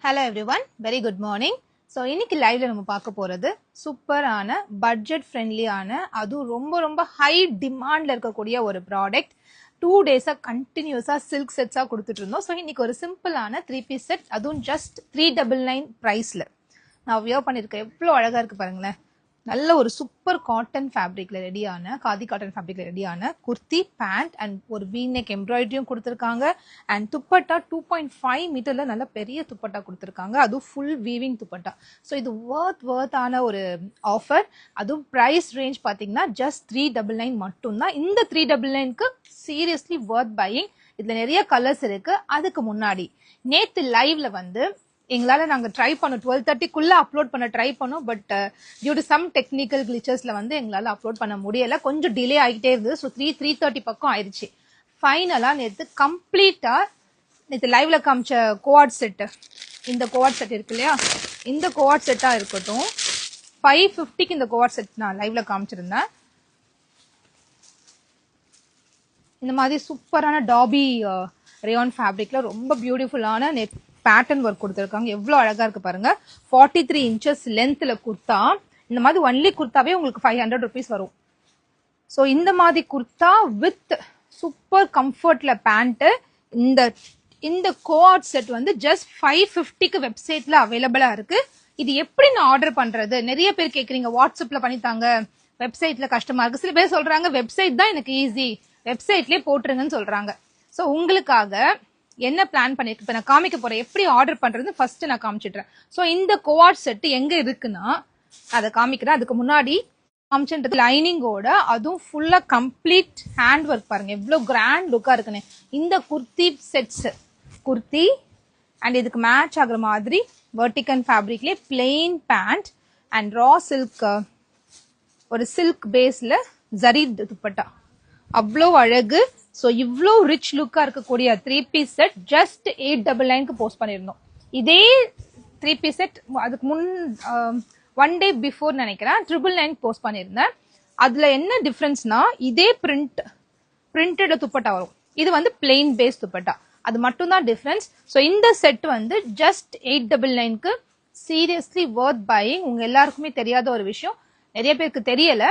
Hello everyone, very good morning. So இன்னைக்கு லைவ்ல நம்ம பார்க்க போறது சூப்பரான பட்ஜெட் ஃப்ரெண்ட்லியான அதுவும் ரொம்ப ஹை டிமாண்ட்ல இருக்கக்கூடிய ஒரு ப்ராடக்ட் 2 டேஸா கண்டினியூஸா சில்க் செட்ஸா கொடுத்துட்டு இருந்தோம். ஸோ இன்னைக்கு ஒரு சிம்பிளான 3 பீஸ் செட், அதுவும் ஜஸ்ட் 399 பிரைஸ்ல நான் வியர் பண்ணிருக்கேன். எவ்வளோ அழகா இருக்கு பாருங்களேன். நல்ல ஒரு சூப்பர் காட்டன் ஃபேப்ரிக்ல ரெடியான காதி காட்டன் ஃபேப்ரிக்ல ரெடியான குர்த்தி பேண்ட் அண்ட் ஒரு வீநெக் எம்ப்ராய்டரியும் கொடுத்துருக்காங்க. அண்ட் துப்பட்டா 2.5 மீட்டர்ல நல்ல பெரிய துப்பட்டா கொடுத்துருக்காங்க. அதுவும் ஃபுல் வீவிங் துப்பட்டா. ஸோ இது வர்த்தான ஒரு ஆஃபர். அதுவும் ப்ரைஸ் ரேஞ்ச் பார்த்தீங்கன்னா ஜஸ்ட் 399 மட்டும்தான். இந்த 399க்கு சீரியஸ்லி வர்த் பையிங். இதுல நிறைய கலர்ஸ் இருக்கு. அதுக்கு முன்னாடி நேத்து லைவ்ல வந்து எங்களால நாங்க ட்ரை பண்ணோம், 12:30க்குள்ள அப்லோட் பண்ண ட்ரை பண்ணோம். But due to some technical கிளிச்சஸ்ல வந்து எங்களால அப்லோட் பண்ண முடியல. கொஞ்சம் டிலே ஆகிட்டே இருந்தது. ஸோ 3:30 பக்கம் ஆயிடுச்சு. ஃபைனலா நேற்று கம்ப்ளீட்டா நேற்று லைவ்ல காமிச்ச கோஆர்ட் செட், இந்த கோஆர்ட் செட் இருக்கு இல்லையா, இந்த கோஆர்ட் செட்டா இருக்கட்டும் 550க்கு இந்த கோஆர்ட் செட் நான் லைவ்ல காமிச்சிருந்தேன். இந்த மாதிரி சூப்பரான டாபி ரேயான் ஃபேப்ரிக்ல ரொம்ப பியூட்டிஃபுல்லான நெட் பேட்டர்ன் ஒர்க் கொடுத்துருக்காங்க. எவ்வளோ அழகா இருக்கு பாருங்க. 43 இன்ச்சஸ் லென்த்ல குர்த்தா. இந்த மாதிரி ஒன்லி குர்த்தாவே உங்களுக்கு 500 rupees வரும். ஸோ இந்த மாதிரி குர்த்தா வித் சூப்பர் கம்ஃபர்ட்ல பேண்ட். இந்த கோஆர்ட் செட் வந்து ஜஸ்ட் 550க்கு வெப்சைட்ல அவைலபிளா இருக்கு. இது எப்படி நான் ஆர்டர் பண்றது? நிறைய பேர் கேக்குறீங்க, வாட்ஸ்அப்ல பண்ணித்தாங்க, வெப்சைட்ல கஷ்டமா இருக்கு. சில பேர் சொல்றாங்க வெப்சைட் தான் எனக்கு ஈஸி, வெப்சைட்லயே போட்டுருங்கன்னு சொல்றாங்க. ஸோ உங்களுக்காக என்ன பிளான் பண்ணிருக்கு இப்ப நான் காமிக்க போறேன். எப்படி ஆர்டர் பண்றது ஃபர்ஸ்ட் நான் காமிச்சிடுறேன். ஸோ இந்த கோஆர்ட் செட் எங்க இருக்குன்னா அதை காமிக்கிறேன். அதுக்கு முன்னாடி காமிச்சுன்றது லைனிங்கோட, அதுவும் ஃபுல்லா கம்ப்ளீட் ஹேண்ட் ஒர்க் பாருங்க எவ்வளவு கிராண்ட் லுக்கா இருக்குன்னு. இந்த குர்த்தி செட்ஸ், குர்த்தி அண்ட் இதுக்கு மேட்ச் ஆகுற மாதிரி வெர்டிகன் ஃபேப்ரிக்லயே plain pant and raw silk, ஒரு சில்க் பேஸ்ல ஜரி துப்பட்டா, அவ்வளோ அழகு. ஸோ இவ்வளோ ரிச் லுக்கா இருக்கக்கூடிய 3 பீஸ் செட் ஜஸ்ட் 899க்கு போஸ்ட் பண்ணியிருந்தோம். இதே 3 பீஸ் செட் அதுக்கு முன் 1 day பிஃபோர் நினைக்கிறேன் 999 போஸ்ட் பண்ணியிருந்தேன். அதுல என்ன டிஃபரன்ஸ்னா இதே பிரிண்டட் துப்பட்டா வரும், இது வந்து பிளெயின் பேஸ் துப்பட்டா, அது மட்டும் தான் டிஃபரன்ஸ். ஸோ இந்த செட் வந்து ஜஸ்ட் 899க்கு சீரியஸ்லி வர்த் பையிங். உங்க எல்லாருக்குமே தெரியாத ஒரு விஷயம், நிறைய பேருக்கு தெரியல,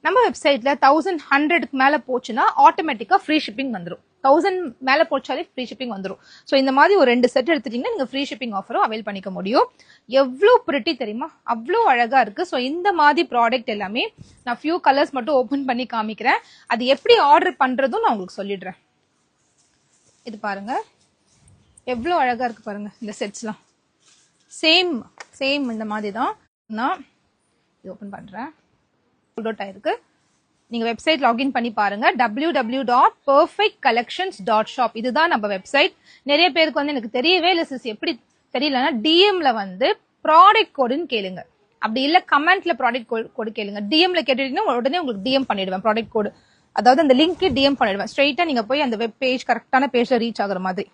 நம்ம வெப்சைட்ல 1100க்கு மேல போச்சுன்னா ஆட்டோமேட்டிக்கா ஃப்ரீ ஷிப்பிங் வந்துடும். 1000 மேல போச்சாலே ஃப்ரீ ஷிப்பிங் வந்துடும். ஸோ இந்த மாதிரி ஒரு 2 செட் எடுத்துட்டீங்கன்னா நீங்க ஃப்ரீ ஷிப்பிங் ஆஃபரும் அவைல் பண்ணிக்க முடியும். எவ்வளோ பிரிட்டி தெரியுமா, அவ்வளோ அழகா இருக்கு. ஸோ இந்த மாதிரி ப்ராடக்ட் எல்லாமே நான் ஃபியூ கலர்ஸ் மட்டும் ஓபன் பண்ணி காமிக்கிறேன். அது எப்படி ஆர்டர் பண்றதும் நான் உங்களுக்கு சொல்லிடுறேன். இது பாருங்க எவ்வளோ அழகா இருக்கு பாருங்க. இந்த செட்ஸ்லாம் சேம் இந்த மாதிரி தான். நான் இது ஓபன் பண்றேன். இருக்கு, நீங்க வெப்சைட் லாகின் பண்ணி பாருங்க. www.perfectcollections.shop இதுதான் நம்ம வெப்சைட். நிறைய பேருக்கு வந்து எனக்கு தெரியவே இல்லை சிஸ், எப்படி தெரியலன்னா டிஎம்ல வந்து ப்ராடக்ட் கோடுன்னு கேளுங்க, அப்படி இல்ல கமெண்ட்ல ப்ராடக்ட் கோடு கேளுங்க. டிஎம்ல கேட்டுட்டீங்கன்னா உடனே உங்களுக்கு டிஎம் பண்ணிடுவேன் ப்ராடக்ட் கோடு, அதாவது அந்த லிங்க் டிஎம் பண்ணிடுவேன். ஸ்ட்ரெயிட்டா நீங்க போய் அந்த வெப் பேஜ் கரெக்டான பேஜ்ல ரீச் ஆகுற மாதிரி.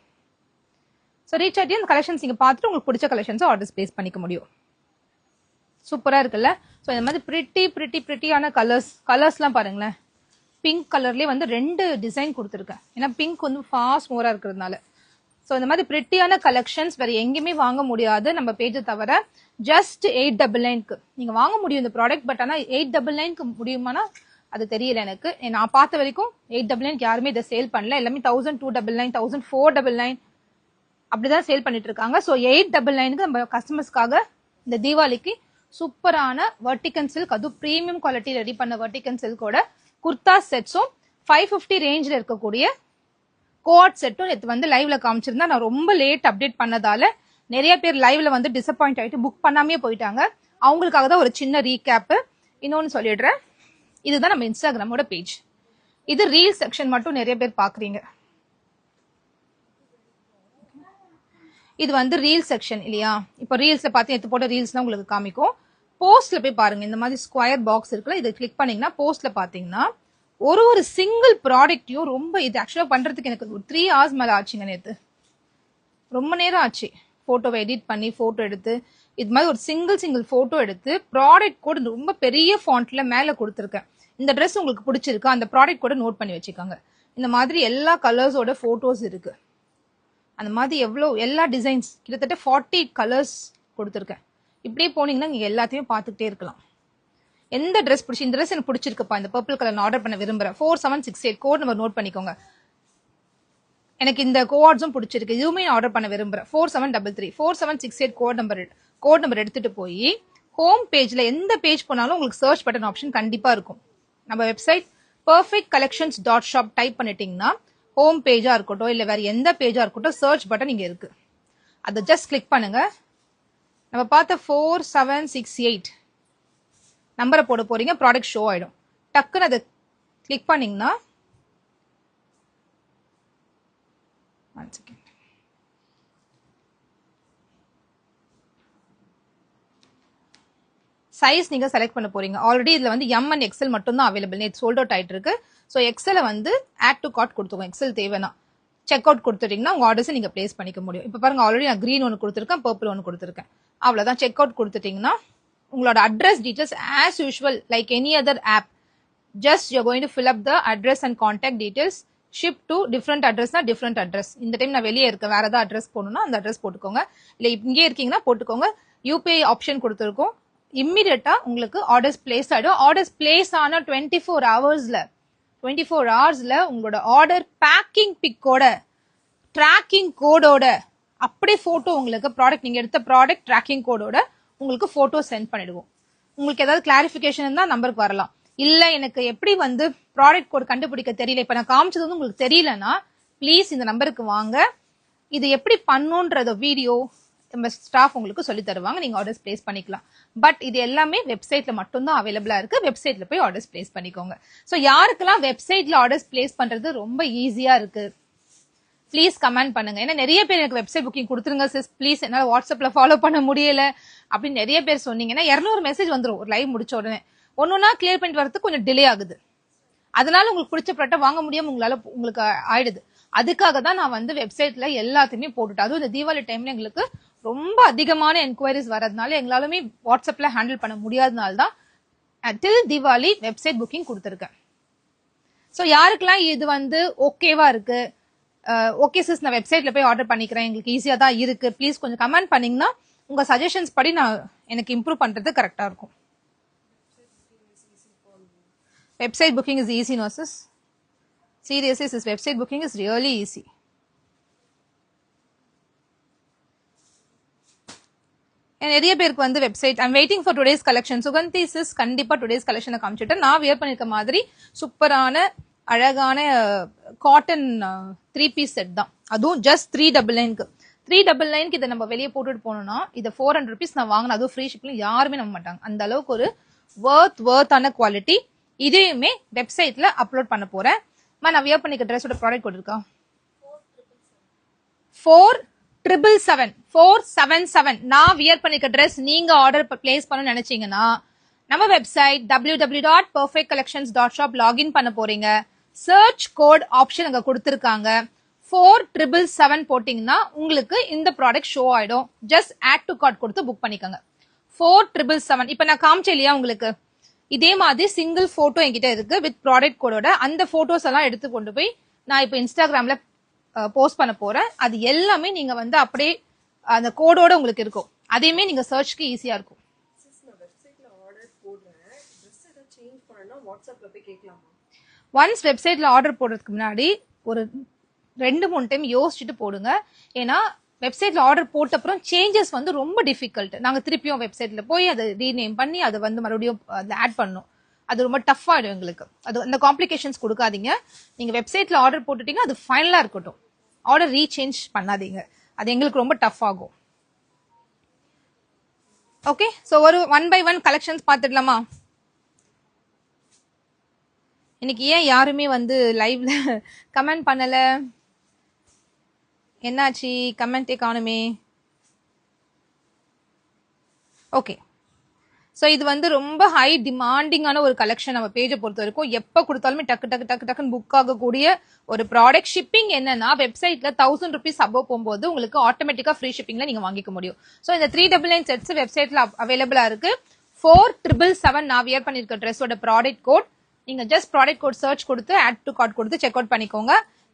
ஸோ ரீச் ஆகிட்டு அந்த கலெக்ஷன்ஸ் நீங்க பார்த்துட்டு உங்களுக்கு பிடிச்ச கலெக்ஷன்ஸ் ஆர்டர்ஸ் பிளேஸ் பண்ணிக்க முடியும். சூப்பரா இருக்குல்ல. ஸோ இந்த மாதிரி பிரிட்டியான கலர்ஸ்லாம் பாருங்களேன். பிங்க் கலர்லேயே வந்து 2 டிசைன் கொடுத்துருக்கேன், ஏன்னா பிங்க் வந்து ஃபாஸ்ட் மோரா இருக்கிறதுனால. ஸோ இந்த மாதிரி பிரிட்டியான கலெக்ஷன்ஸ் வேற எங்கேயுமே வாங்க முடியாது நம்ம பேஜை தவிர. ஜஸ்ட் 899க்கு நீங்க வாங்க முடியும் இந்த ப்ராடக்ட். பட் ஆனால் 899க்கு முடியுமானா அது தெரியல எனக்கு. நான் பார்த்த வரைக்கும் 899க்கு யாருமே இதை சேல் பண்ணல. எல்லாமே 1299, 1499 அப்படிதான் சேல் பண்ணிட்டு இருக்காங்க. ஸோ 899க்கு நம்ம கஸ்டமர்ஸ்க்காக இந்த தீபாவளிக்கு சூப்பரான வெர்டிகன் சில்க், அதுவும் பிரீமியம் குவாலிட்டி ரெடி பண்ண வெர்டிகன் சில்கோட குர்தா செட்ஸும் 550 ரேஞ்சில் இருக்கக்கூடிய கோஆர்ட் செட்டும் இது வந்து லைவ்ல காமிச்சிருந்தா. நான் ரொம்ப லேட் அப்டேட் பண்ணதால நிறைய பேர் லைவ்ல வந்து டிசப்பாயிண்ட் ஆயிட்டு புக் பண்ணாமே போயிட்டாங்க. அவங்களுக்காக தான் ஒரு சின்ன ரீகேப். இன்னொன்னு சொல்லிடுறேன், இதுதான் நம்ம இன்ஸ்டாகிராமோட பேஜ். இது ரீல் செக்ஷன் மட்டும் நிறைய பேர் பாக்குறீங்க. இது வந்து ரீல் செக்ஷன் இல்லையா? இப்போ ரீல்ஸ்ல பார்த்து எடுத்து போட்ட ரீல்ஸ்லாம் உங்களுக்கு காமிக்கும். போஸ்ட்ல போய் பாருங்க, இந்த மாதிரி ஸ்கொயர் பாக்ஸ் இருக்குல்ல, இதை கிளிக் பண்ணீங்கன்னா போஸ்ட்ல பாத்தீங்கன்னா ஒரு சிங்கிள் ப்ராடக்ட்டையும் ரொம்ப, இது ஆக்சுவலா பண்றதுக்கு எனக்கு ஒரு 3 hours மேல ஆச்சுங்க. நேத்து ரொம்ப நேரம் ஆச்சு. போட்டோவை எடிட் பண்ணி போட்டோ எடுத்து இது மாதிரி ஒரு சிங்கிள் போட்டோ எடுத்து ப்ராடக்ட் கோட் ரொம்ப பெரிய ஃபாண்ட்ல மேல கொடுத்துருக்கேன். இந்த ட்ரெஸ் உங்களுக்கு பிடிச்சிருக்கு, அந்த ப்ராடக்ட் கோட நோட் பண்ணி வச்சுக்கோங்க. இந்த மாதிரி எல்லா கலர்ஸோட போட்டோஸ் இருக்கு. அந்த மாதிரி எவ்வளவு எல்லா டிசைன்ஸ் கிட்டத்தட்ட 40 கலர்ஸ் கொடுத்துருக்கேன். இப்படியே போனீங்கன்னா நீங்க எல்லாத்தையும் பார்த்துக்கிட்டே இருக்கலாம். எந்த ட்ரெஸ் பிடிச்சி இந்த ட்ரெஸ் எனக்கு பிடிச்சிருக்குப்பா, இந்த பர்பிள் கலர் ஆர்டர் பண்ண விரும்புறேன், 4768 கோட் நம்பர் நோட் பண்ணிக்கோங்க. எனக்கு இந்த கோஆர்ட்ஸும் பிடிச்சிருக்கு, இதுவுமே ஆர்டர் பண்ண விரும்புறேன், 4733 4768 கோட் நம்பர் எடுத்துட்டு போய் ஹோம் பேஜ்ல எந்த பேஜ் போனாலும் உங்களுக்கு சர்ச் பட்டன் ஆப்ஷன் கண்டிப்பா இருக்கும். நம்ம வெப்சைட் perfectcollections.shop டைப் பண்ணிட்டீங்கன்னா ஹோம் பேஜா இருக்கட்டும் இல்ல வேற எந்த பேஜா இருக்கட்டும் சர்ச் பட்டன் இங்க இருக்கு. அதை ஜஸ்ட் கிளிக் பண்ணுங்க. நம்ம பார்த்த 4768 நம்பரை போட போறீங்க, ப்ராடக்ட் ஷோ ஆயிடும். டக்குன்னு அதை கிளிக் பண்ணீங்கன்னா சைஸ் நீங்க செலக்ட் பண்ண போறீங்க. ஆல்ரெடி இதுல வந்து எம் அண்ட் எக்ஸல் மட்டும் தான் அவைலபிள். நேற்று சோல்ட் அவுட் ஆயிட்டு இருக்கு. ஸோ எக்ஸலை வந்து ஆட் டு கார்ட் கொடுத்துக்கோங்க. எக்ஸல் தேவைன்னா செக் அவுட் கொடுத்துட்டீங்கன்னா உங்க ஆர்டர்ஸ் நீங்க பிளேஸ் பண்ணிக்க முடியும். இப்போ பாருங்க ஆல்ரெடி நான் கிரீன் ஒன்று கொடுத்துருக்கேன், பர்பிள் ஒன்று கொடுத்துருக்கேன். அவ்வளவுதான். செக் அவுட் கொடுத்துட்டீங்கன்னா உங்களோட address details as usual like any other app. Just you going to fill up the address and contact details. Ship to different அட்ரஸ்னா டிஃப்ரெண்ட் அட்ரஸ். இந்த டைம் நான் வெளியே இருக்கேன், வேற ஏதாவது அட்ரஸ் போடணும்னா அந்த அட்ரஸ் போட்டுக்கோங்க. இல்லை இங்கே இருக்கீங்கன்னா போட்டுக்கோங்க. யூபிஐ ஆப்ஷன் கொடுத்துருக்கோம். இம்மிடியட்டா உங்களுக்கு ஆர்டர்ஸ் பிளேஸ் ஆயிடும். ஆர்டர்ஸ் பிளேஸ் ஆன 24 ஹவர்ஸ்ல உங்களோட ஆர்டர் பேக்கிங் பிக்கோட ட்ராக்கிங் கோடோட அப்படியே போட்டோ உங்களுக்கு ப்ராடக்ட் நீங்க எடுத்த ப்ராடக்ட் ட்ராக்கிங் கோடோட உங்களுக்கு போட்டோ சென்ட் பண்ணிடுவோம். உங்களுக்கு ஏதாவது கிளாரிபிகேஷன் இருந்தா நம்பருக்கு வரலாம். இல்ல எனக்கு எப்படி வந்து ப்ராடக்ட் கோட் கண்டுபிடிக்க தெரியல, இப்ப நான் காமிச்சது வந்து உங்களுக்கு தெரியலன்னா ப்ளீஸ் இந்த நம்பருக்கு வாங்க. இது எப்படி பண்ணுன்றத வீடியோ நம்ம ஸ்டாஃப் உங்களுக்கு சொல்லி தருவாங்க. நீங்க ஆர்டர்ஸ் பிளேஸ் பண்ணிக்கலாம். பட் இது எல்லாமே வெப்சைட்ல மட்டும்தான் அவைலபிளா இருக்கு. வெப்சைட்ல போய் ஆர்டர்ஸ் பிளேஸ் பண்ணிக்கோங்க. ஸோ யாருக்கெல்லாம் வெப்சைட்ல ஆர்டர்ஸ் பிளேஸ் பண்றது ரொம்ப ஈஸியா இருக்கு ப்ளீஸ் கமெண்ட் பண்ணுங்க. ஏன்னா நிறைய பேர் எனக்கு வெப்சைட் புக்கிங் கொடுத்துருங்க சிஸ் ப்ளீஸ், என்னால வாட்ஸ்அப்ல ஃபாலோ பண்ண முடியல அப்படின்னு நிறைய பேர் சொன்னீங்கன்னா 200 மெசேஜ் வந்துடும் ஒரு லைவ் முடிச்ச உடனே. ஒன்னொன்னா கிளியர் பண்ணிட்டு வரதுக்கு கொஞ்சம் டிலே ஆகுது. அதனால உங்களுக்கு பிடிச்ச ப்ராடக்ட் வாங்க முடியாம உங்களுக்கு ஆயிடுது. அதுக்காக தான் நான் வந்து வெப்சைட்ல எல்லாத்தையுமே போட்டுட்டேன். அதுவும் இந்த தீபாவளி டைம்ல எங்களுக்கு ரொம்ப அதிகமான என்கொயரிஸ் வரதுனால எங்களாலுமே வாட்ஸ்அப்ல ஹேண்டில் பண்ண முடியாதனால தான் டில் தீபாவளி வெப்சைட் புக்கிங் கொடுத்துருக்கேன். ஸோ யாருக்கெல்லாம் இது வந்து ஓகேவா இருக்கு, ஓகே சிஸ் நான் வெப்சைட்ல போய் ஆர்டர் பண்ணிக்கிறேன், எங்களுக்கு ஈஸியா தான் இருக்கு, ப்ளீஸ் கொஞ்சம் கமெண்ட் பண்ணீங்கன்னா உங்க சஜஷன்ஸ் படி நான் எனக்கு இம்ப்ரூவ் பண்றது கரெக்டா இருக்கும். Website booking is easy, no sis? Seriously, sis, website booking is really easy. நிறைய பேருக்கு வந்து website I'm waiting for today's collection. Suganthi sis கண்டிப்பா டுடேஸ் கலெக்ஷனை காமிச்சிட்டு நான் வியர் பண்ணிருக்க மாதிரி சூப்பரான அழகான காட்டன் 3 பீஸ் செட் தான். அதுவும் ஜஸ்ட் 399க்கு 399க்கு இதை நம்ம வெளியே போட்டுட்டு போனோம்னா இதை 400 rupees நான் வாங்கினேன். அதுவும் ஃப்ரீ ஷிப்ல யாருமே நம்ப மாட்டாங்க. அந்த அளவுக்கு ஒரு வர்த்தான குவாலிட்டி. இதையுமே வெப்சைட்ல அப்லோட் பண்ண போறேன். நான் வியர் பண்ணிக்க ட்ரெஸ்ஸோட ப்ராடக்ட் கொடுத்துருக்கா 477 நான் வியர் பண்ணிக்க ட்ரெஸ் நீங்க ஆர்டர் பிளேஸ் பண்ண நினைச்சீங்கன்னா நம்ம வெப்சைட் www.perfectcollections.shop லாகின் பண்ண போறீங்க. சர்ச் கோட் ஆப்ஷன் அங்க கொடுத்திருக்காங்க. 4777 போட்டீங்கன்னா உங்களுக்கு இந்த ப்ராடக்ட் ஷோ ஆயிடும். ஜஸ்ட் ஆட் டு கார்ட் கொடுத்து புக் பண்ணிக்கோங்க. 4777 இப்ப நான் காமிச்சேன் இல்லையா உங்களுக்கு, இதே மாதிரி சிங்கிள் போட்டோ என்கிட்ட இருக்கு வித் ப்ராடக்ட் கோடோட. அந்த போட்டோஸ் எல்லாம் எடுத்து கொண்டு போய் நான் இப்ப இன்ஸ்டாகிராம்ல போஸ்ட் பண்ண போறேன். அது எல்லாமே நீங்க வந்து அப்படியே அந்த கோடோட உங்களுக்கு இருக்கும். அதையுமே நீங்க சர்ச்க்கு ஈஸியா இருக்கும். ஒன்ஸ் வெப்சைட்ல ஆர்டர் போடுறதுக்கு முன்னாடி ஒரு 2-3 டைம் யோசிச்சுட்டு போடுங்க. ஏன்னா வெப்சைட்ல ஆர்டர் போட்ட அப்புறம் சேஞ்சஸ் வந்து ரொம்ப டிஃபிகல்ட். நாங்க திருப்பியும் வெப்சைட்ல போய் அதை ரீநேம் பண்ணி அதை வந்து மறுபடியும் ஆட் பண்ணணும். அது ரொம்ப டஃப் ஆயிடும் எங்களுக்கு. அது அந்த காம்ப்ளிகேஷன்ஸ் கொடுக்காதீங்க. நீங்க வெப்சைட்ல ஆர்டர் போட்டுட்டீங்கன்னா அது ஃபைனலா இருக்கட்டும். ஆர்டர் ரீசேஞ்ச் பண்ணாதீங்க, அது எங்களுக்கு ரொம்ப டஃப் ஆகும். ஓகே, சோ ஒரு 1 by 1 கலெக்ஷன்ஸ் பார்த்துடலாமா? இன்னைக்கு ஏன் யாருமே வந்து லைவ்ல கமெண்ட் பண்ணல, என்னாச்சு? கமெண்டே காணுமே. ஓகே, ஸோ இது வந்து ரொம்ப ஹை டிமாண்டிங்கான ஒரு கலெக்ஷன். நம்ம பேஜை பொறுத்த வரைக்கும் எப்போ கொடுத்தாலுமே டக்குன்னு புக் ஆகக்கூடிய ஒரு ப்ராடக்ட். ஷிப்பிங் என்னன்னா வெப்சைட்ல 1000 rupees அபோவ் போகும்போது உங்களுக்கு ஆட்டோமேட்டிக்கா ஃப்ரீ ஷிப்பிங்ல நீங்க வாங்கிக்க முடியும். ஸோ இந்த 399 செட்ஸ் வெப்சைட்ல அவைலபிளா இருக்கு. 4777 நான் வியர் பண்ணிருக்க ட்ரெஸ்ஸோட ப்ராடக்ட் கோட். நீங்க ஜஸ்ட் ப்ராடக்ட் கோட் சர்ச் கொடுத்து ஆட் டு கார்ட் கொடுத்து செக் அவுட் பண்ணிக்கோங்க.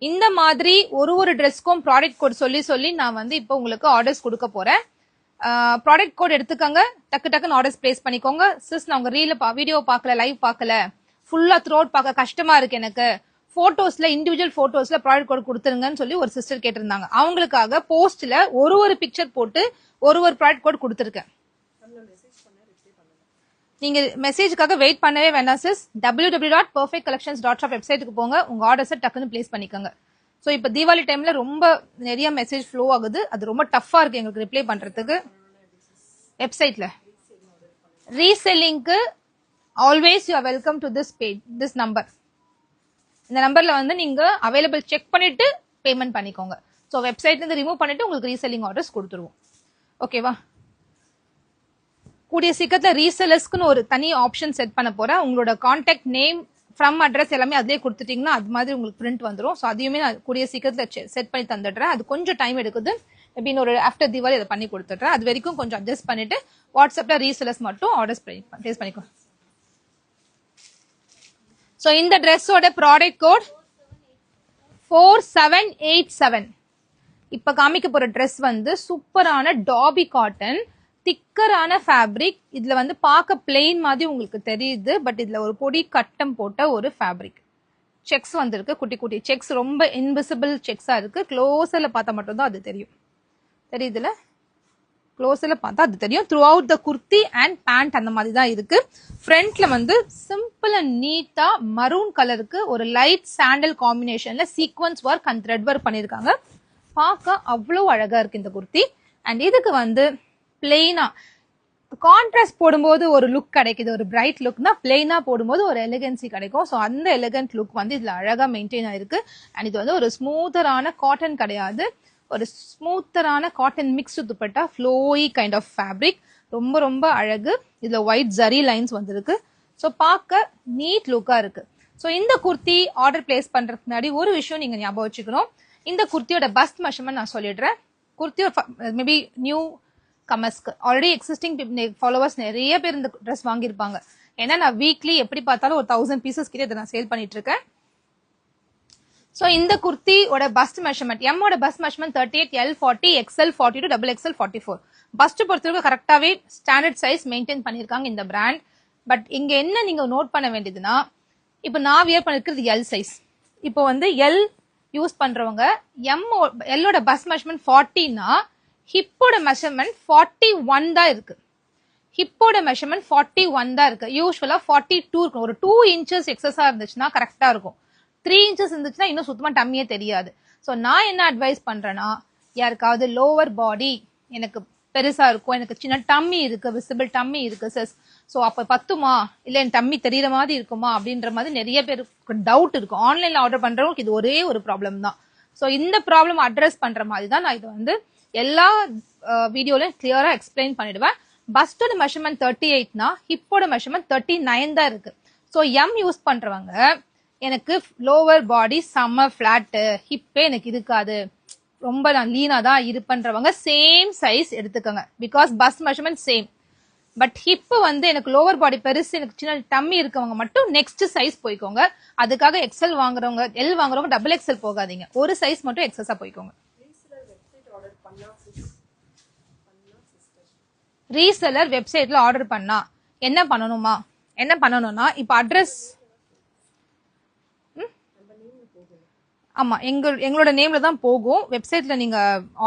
இந்த மாதிரி ஒரு ட்ரெஸ்க்கும் ப்ராடக்ட் கோட் சொல்லி நான் வந்து இப்போ உங்களுக்கு ஆர்டர்ஸ் கொடுக்க போறேன். ப்ராடக்ட் கோட் எடுத்துக்கோங்க, டக்குன்னு ஆர்டர்ஸ் பிளேஸ் பண்ணிக்கோங்க. சிஸ் நான் உங்க வீடியோ பார்க்கல, லைவ் பார்க்கல, ஃபுல்லா த்ரூ அவுட் பார்க்க கஷ்டமா இருக்கு எனக்கு, போட்டோஸ்ல இண்டிவிஜுவல் போட்டோஸ்ல ப்ராடக்ட் கோட் கொடுத்துருங்கன்னு சொல்லி ஒரு சிஸ்டர் கேட்டிருந்தாங்க. அவங்களுக்காக போஸ்ட்ல ஒரு பிக்சர் போட்டு ஒரு ப்ராடக்ட் கோட் கொடுத்துருக்கேன். நீங்க மெசேஜுக்காக வெயிட் பண்ணவே வேண்டாம் சிஸ். www.perfectcollections.shop வெப்சைட்டுக்கு போங்க, உங்க ஆர்டர்ஸை டக்குன்னு பிளேஸ் பண்ணிக்கோங்க. ஸோ இப்போ தீபாவளி டைம்ல ரொம்ப நிறைய மெசேஜ் ஃப்ளோ ஆகுது, அது ரொம்ப டஃபா இருக்கு எங்களுக்கு ரிப்ளை பண்றதுக்கு. வெப்சைட்ல ரீசெல்லிங்க்கு always you are welcome to this page, this number. இந்த நம்பர்ல வந்து நீங்க அவைலபிள் செக் பண்ணிட்டு பேமெண்ட் பண்ணிக்கோங்க. ஸோ வெப்சைட்ல இருந்து ரிமூவ் பண்ணிட்டு உங்களுக்கு ரீசெல்லிங் ஆர்டர்ஸ் கொடுத்துருவோம். ஓகேவா? கூடிய சீக்கிரத்துல ரீசெல்லர்ஸ்க்குன்னு ஒரு தனி ஆப்ஷன் செட் பண்ண போறேன். உங்களோட கான்டாக்ட் நேம், ஃப்ரம் அட்ரஸ் எல்லாமே அதிலே கொடுத்துட்டீங்கன்னா அது மாதிரி உங்களுக்கு பிரிண்ட் வந்துடும். ஸோ அதையுமே நான் கூடிய சீக்கிரத்துல செட் பண்ணி தந்துடுறேன். அது கொஞ்சம் டைம் எடுக்குது, மேபி ஒரு ஆஃப்டர் தீபாவளி அதை பண்ணி கொடுத்துட்றேன். அது வரைக்கும் கொஞ்சம் அட்ஜஸ்ட் பண்ணிட்டு வாட்ஸ்அப்ல ரீசெல்லர்ஸ் மட்டும் ஆர்டர்ஸ் பிளேஸ் பண்ணிக்கோ. ஸோ இந்த ட்ரெஸ்ஸோட ப்ராடக்ட் கோட் 4787. இப்ப காமிக்க போற ட்ரெஸ் வந்து சூப்பரான டாபி காட்டன், திக்கரான ஃபேப்ரிக். இதுல வந்து பார்க்க பிளெயின் மாதிரி உங்களுக்கு தெரியுது, பட் இதுல ஒரு பொடி கட்டம் போட்ட ஒரு ஃபேப்ரிக். செக்ஸ் வந்திருக்கு, குட்டி குட்டி செக்ஸ், ரொம்ப இன்விசிபிள் செக்ஸா இருக்கு. க்ளோஸர்ல பார்த்தா மட்டும்தான் அது தெரியும். தெரியுதுல? க்ளோஸர்ல பார்த்தா அது தெரியும். Throughout the kurti and pant அந்த மாதிரி தான் இருக்கு. ஃப்ரண்ட்ல வந்து சிம்பிள் அண்ட் நீட்டா மரூன் கலருக்கு ஒரு லைட் சாண்டல் காம்பினேஷன்ல sequins work and thread work பண்ணிருக்காங்க. பார்க்க அவ்வளவு அழகா இருக்கு இந்த குர்த்தி. அண்ட் இதுக்கு வந்து பிளெயினா கான்ட்ராஸ்ட் போடும்போது ஒரு லுக் கிடைக்குது, ஒரு பிரைட் லுக்னா பிளெயினா போடும்போது ஒரு எலிகன்சி கிடைக்கும். ஸோ அந்த எலிகன்ட் லுக் வந்து இதுல அழகா மெயின்டைன் ஆயிருக்கு. அண்ட் இது வந்து ஒரு ஸ்மூத்தரான காட்டன் கிடையாது, ஒரு ஸ்மூத்தரான cotton mixed dupatta, flowy kind of fabric. ரொம்ப ரொம்ப அழகு. இதுல ஒயிட் ஜரி லைன்ஸ் வந்திருக்கு. ஸோ பார்க்க நீட் லுக்கா இருக்கு. ஸோ இந்த குர்த்தி ஆர்டர் பிளேஸ் பண்றதுக்கு முன்னாடி ஒரு விஷயம் நீங்க ஞாபகம் வச்சுக்கணும். இந்த குர்த்தியோட பஸ்ட் மெஷர்மெண்ட் நான் சொல்லிடுறேன். குர்த்தியோட மேபி நியூ கமஸ்க்கு ஆல்ரெடி எக்ஸிஸ்டிங் ஃபாலோவர்ஸ் நிறைய பேர் இந்த ட்ரெஸ் வாங்கியிருப்பாங்க. ஏன்னா நான் வீக்லி எப்படி பார்த்தாலும் ஒரு 1000 பீசஸ் கிட்ட இதை நான் சேல் பண்ணிட்டு இருக்கேன். ஸோ இந்த குர்த்தியோட பஸ்ட் மெஷர்மெண்ட், எம்மோட bust measurement 38, L 40, XL 42, XXL 44. Bust பொறுத்தவரைக்கும் கரெக்டாவே ஸ்டாண்டர்ட் சைஸ் மெயின்டைன் பண்ணிருக்காங்க இந்த பிராண்ட். பட் இங்க என்ன நீங்க நோட் பண்ண வேண்டியதுன்னா, இப்போ நான் வியர் பண்ணிருக்கிறது எல் சைஸ். இப்போ வந்து எல் யூஸ் பண்றவங்க எல்லோட பஸ்ட் மெஷர்மெண்ட் 40னா ஹிப்போட மெஷர்மெண்ட் 41 தான் இருக்கு. ஹிப்போட மெஷர்மெண்ட் 41 தான் இருக்கு. யூஸ்வலா 42 இருக்கும். ஒரு 2 இன்ச்சஸ் எக்ஸஸா இருந்துச்சுன்னா கரெக்டா இருக்கும். 3 இன்ச்சஸ் இருந்துச்சுன்னா இன்னும் சுத்தமா டம்மியே தெரியாது. ஸோ நான் என்ன அட்வைஸ் பண்றேன்னா, யாருக்காவது லோவர் பாடி எனக்கு பெருசா இருக்கும், எனக்கு சின்ன டம்மி இருக்கு, விசிபிள் டம்மி இருக்கு சிஸ், ஸோ அப்ப பத்துமா இல்ல என் டம்மி தெரியற மாதிரி இருக்குமா அப்படின்ற மாதிரி நிறைய பேருக்கு டவுட் இருக்கும். ஆன்லைன்ல ஆர்டர் பண்றவங்களுக்கு இது ஒரே ஒரு ப்ராப்ளம் தான். ஸோ இந்த ப்ராப்ளம் அட்ரஸ் பண்ற மாதிரி தான் நான் இது வந்து எல்லா வீடியோலயும் கிளியரா எக்ஸ்பிளைன் பண்ணிடுவேன். பஸ்டோட மெஷர்மெண்ட் 38னா ஹிப்போட மெஷர்மெண்ட் 39 தான் இருக்கு. ஸோ எம் யூஸ் பண்றவங்க எனக்கு லோவர் பாடி செம்ம பிளாட்டு, ஹிப்பே எனக்கு இருக்காது, ரொம்ப நான் லீனா தான் இருப்பன்றவங்க சேம் சைஸ் எடுத்துக்கோங்க. Because bus measurement same. But hip வந்து எனக்கு லோவர் பாடி பெருசு, எனக்கு சின்ன டம்மி இருக்கவங்க மட்டும் நெக்ஸ்ட் சைஸ் போய்க்கோங்க. அதுக்காக எக்ஸ்எல் வாங்குறவங்க, எல் வாங்குறவங்க XXL போகாதீங்க, ஒரு சைஸ் மட்டும் எக்ஸஸா போய்க்கோங்க. ரீசெலர் வெப்சைட்ல ஆர்டர் பண்ணா என்ன பண்ணணுமா, என்ன பண்ணணும்னா, இப்ப அட்ரஸ் ஆமா எங்களோட நேம்ல தான் போகும். வெப்சைட்ல நீங்க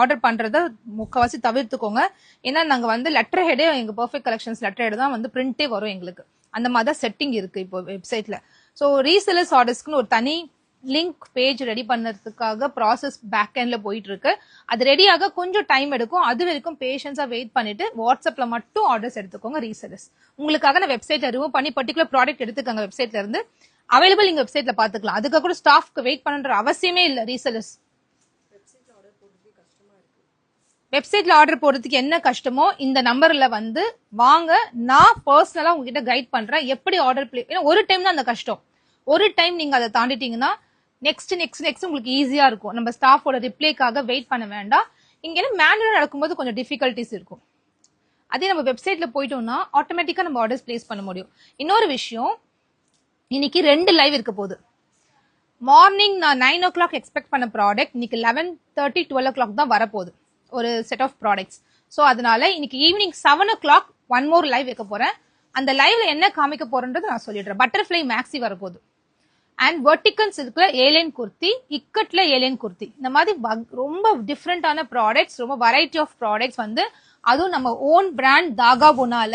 ஆர்டர் பண்றத முக்கவாசி தவிர்த்துக்கோங்க. ஏன்னா நாங்க வந்து லெட்டர் ஹெடே எங்க பெர்ஃபெக்ட் கலெக்ஷன்ஸ் லெட்டர் ஹெட் தான் வந்து பிரிண்டே வரும் எங்களுக்கு. அந்த மாதிரி தான் செட்டிங் இருக்கு இப்போ வெப்சைட்ல. ஸோ ரீசெலர்ஸ் ஆர்டர்ஸ்க்குன்னு ஒரு தனி லிங்க் பேஜ் ரெடி பண்ணதுக்காக ப்ராசஸ் பேக் எண்ட்ல போயிட்டு இருக்கு. அது ரெடியாக கொஞ்சம் டைம் எடுக்கும். அது வரைக்கும் பேஷன்ஸா வெயிட் பண்ணிட்டு வாட்ஸ்அப்ல மட்டும் ஆர்டர்ஸ் எடுத்துக்கோங்க ரீசெலர்ஸ். உங்களுக்காக நான் வெப்சைட்ல ரிமூவ் பண்ணி பர்டிகுலர் ப்ராடக்ட் எடுத்துக்கோங்க. வெப்சைட்ல இருந்து அவைலபிள் நீங்க வெப்சைட்ல பாத்துக்கலாம். அதுக்காக கூட ஸ்டாஃப்க்கு வெயிட் பண்ற அவசியமே இல்ல. ரீசெலர்ஸ் வெப்சைட்ல ஆர்டர் போடுறதுக்கு என்ன கஷ்டமோ இந்த நம்பர்ல வந்து வாங்க, நான் பர்சனலா உங்ககிட்ட கைட் பண்றேன் எப்படி ஆர்டர் பிளே. ஏன்னா ஒரு டைம் தான் அந்த கஷ்டம். ஒரு டைம் நீங்க அதை தாண்டிட்டீங்கன்னா நெக்ஸ்ட் உங்களுக்கு ஈஸியா இருக்கும். நம்ம ஸ்டாஃபோட ரிப்ளைக்காக வெயிட் பண்ண வேண்டாம். இங்க மேனுவலா நடக்கும்போது கொஞ்சம் டிஃபிகல்டிஸ் இருக்கும். அதே நம்ம வெப்சைட்ல போயிட்டோம்னா ஆட்டோமேட்டிக்கா நம்ம ஆர்டர்ஸ் பிளேஸ் பண்ண முடியும். இன்னொரு விஷயம், இன்னைக்கு 2 லைவ் இருக்க போகுது. மார்னிங் நான் 9 o'clock எக்ஸ்பெக்ட் பண்ண ப்ராடக்ட் இன்னைக்கு 11:30 12 o'clock தான் வரப்போகுது ஒரு செட் ஆஃப் ப்ராடக்ட்ஸ். ஸோ அதனால இன்னைக்கு evening 7 o'clock one more live வைக்க போறேன். அந்த லைவ்ல என்ன காமிக்க போறேன்றது நான் சொல்லிடுறேன். பட்டர்ஃபிளை மேக்ஸி வரப்போகுது அண்ட் வெர்டிகன்ஸ் இருக்கிற ஏலியன் குர்த்தி, இக்கட்ல ஏலியன் குர்த்தி, இந்த மாதிரி ரொம்ப டிஃப்ரெண்டான ப்ராடக்ட்ஸ், ரொம்ப வெரைட்டி ஆஃப் ப்ராடக்ட்ஸ் வந்து அதுவும் நம்ம ஓன் பிராண்ட் தாகாபுனால.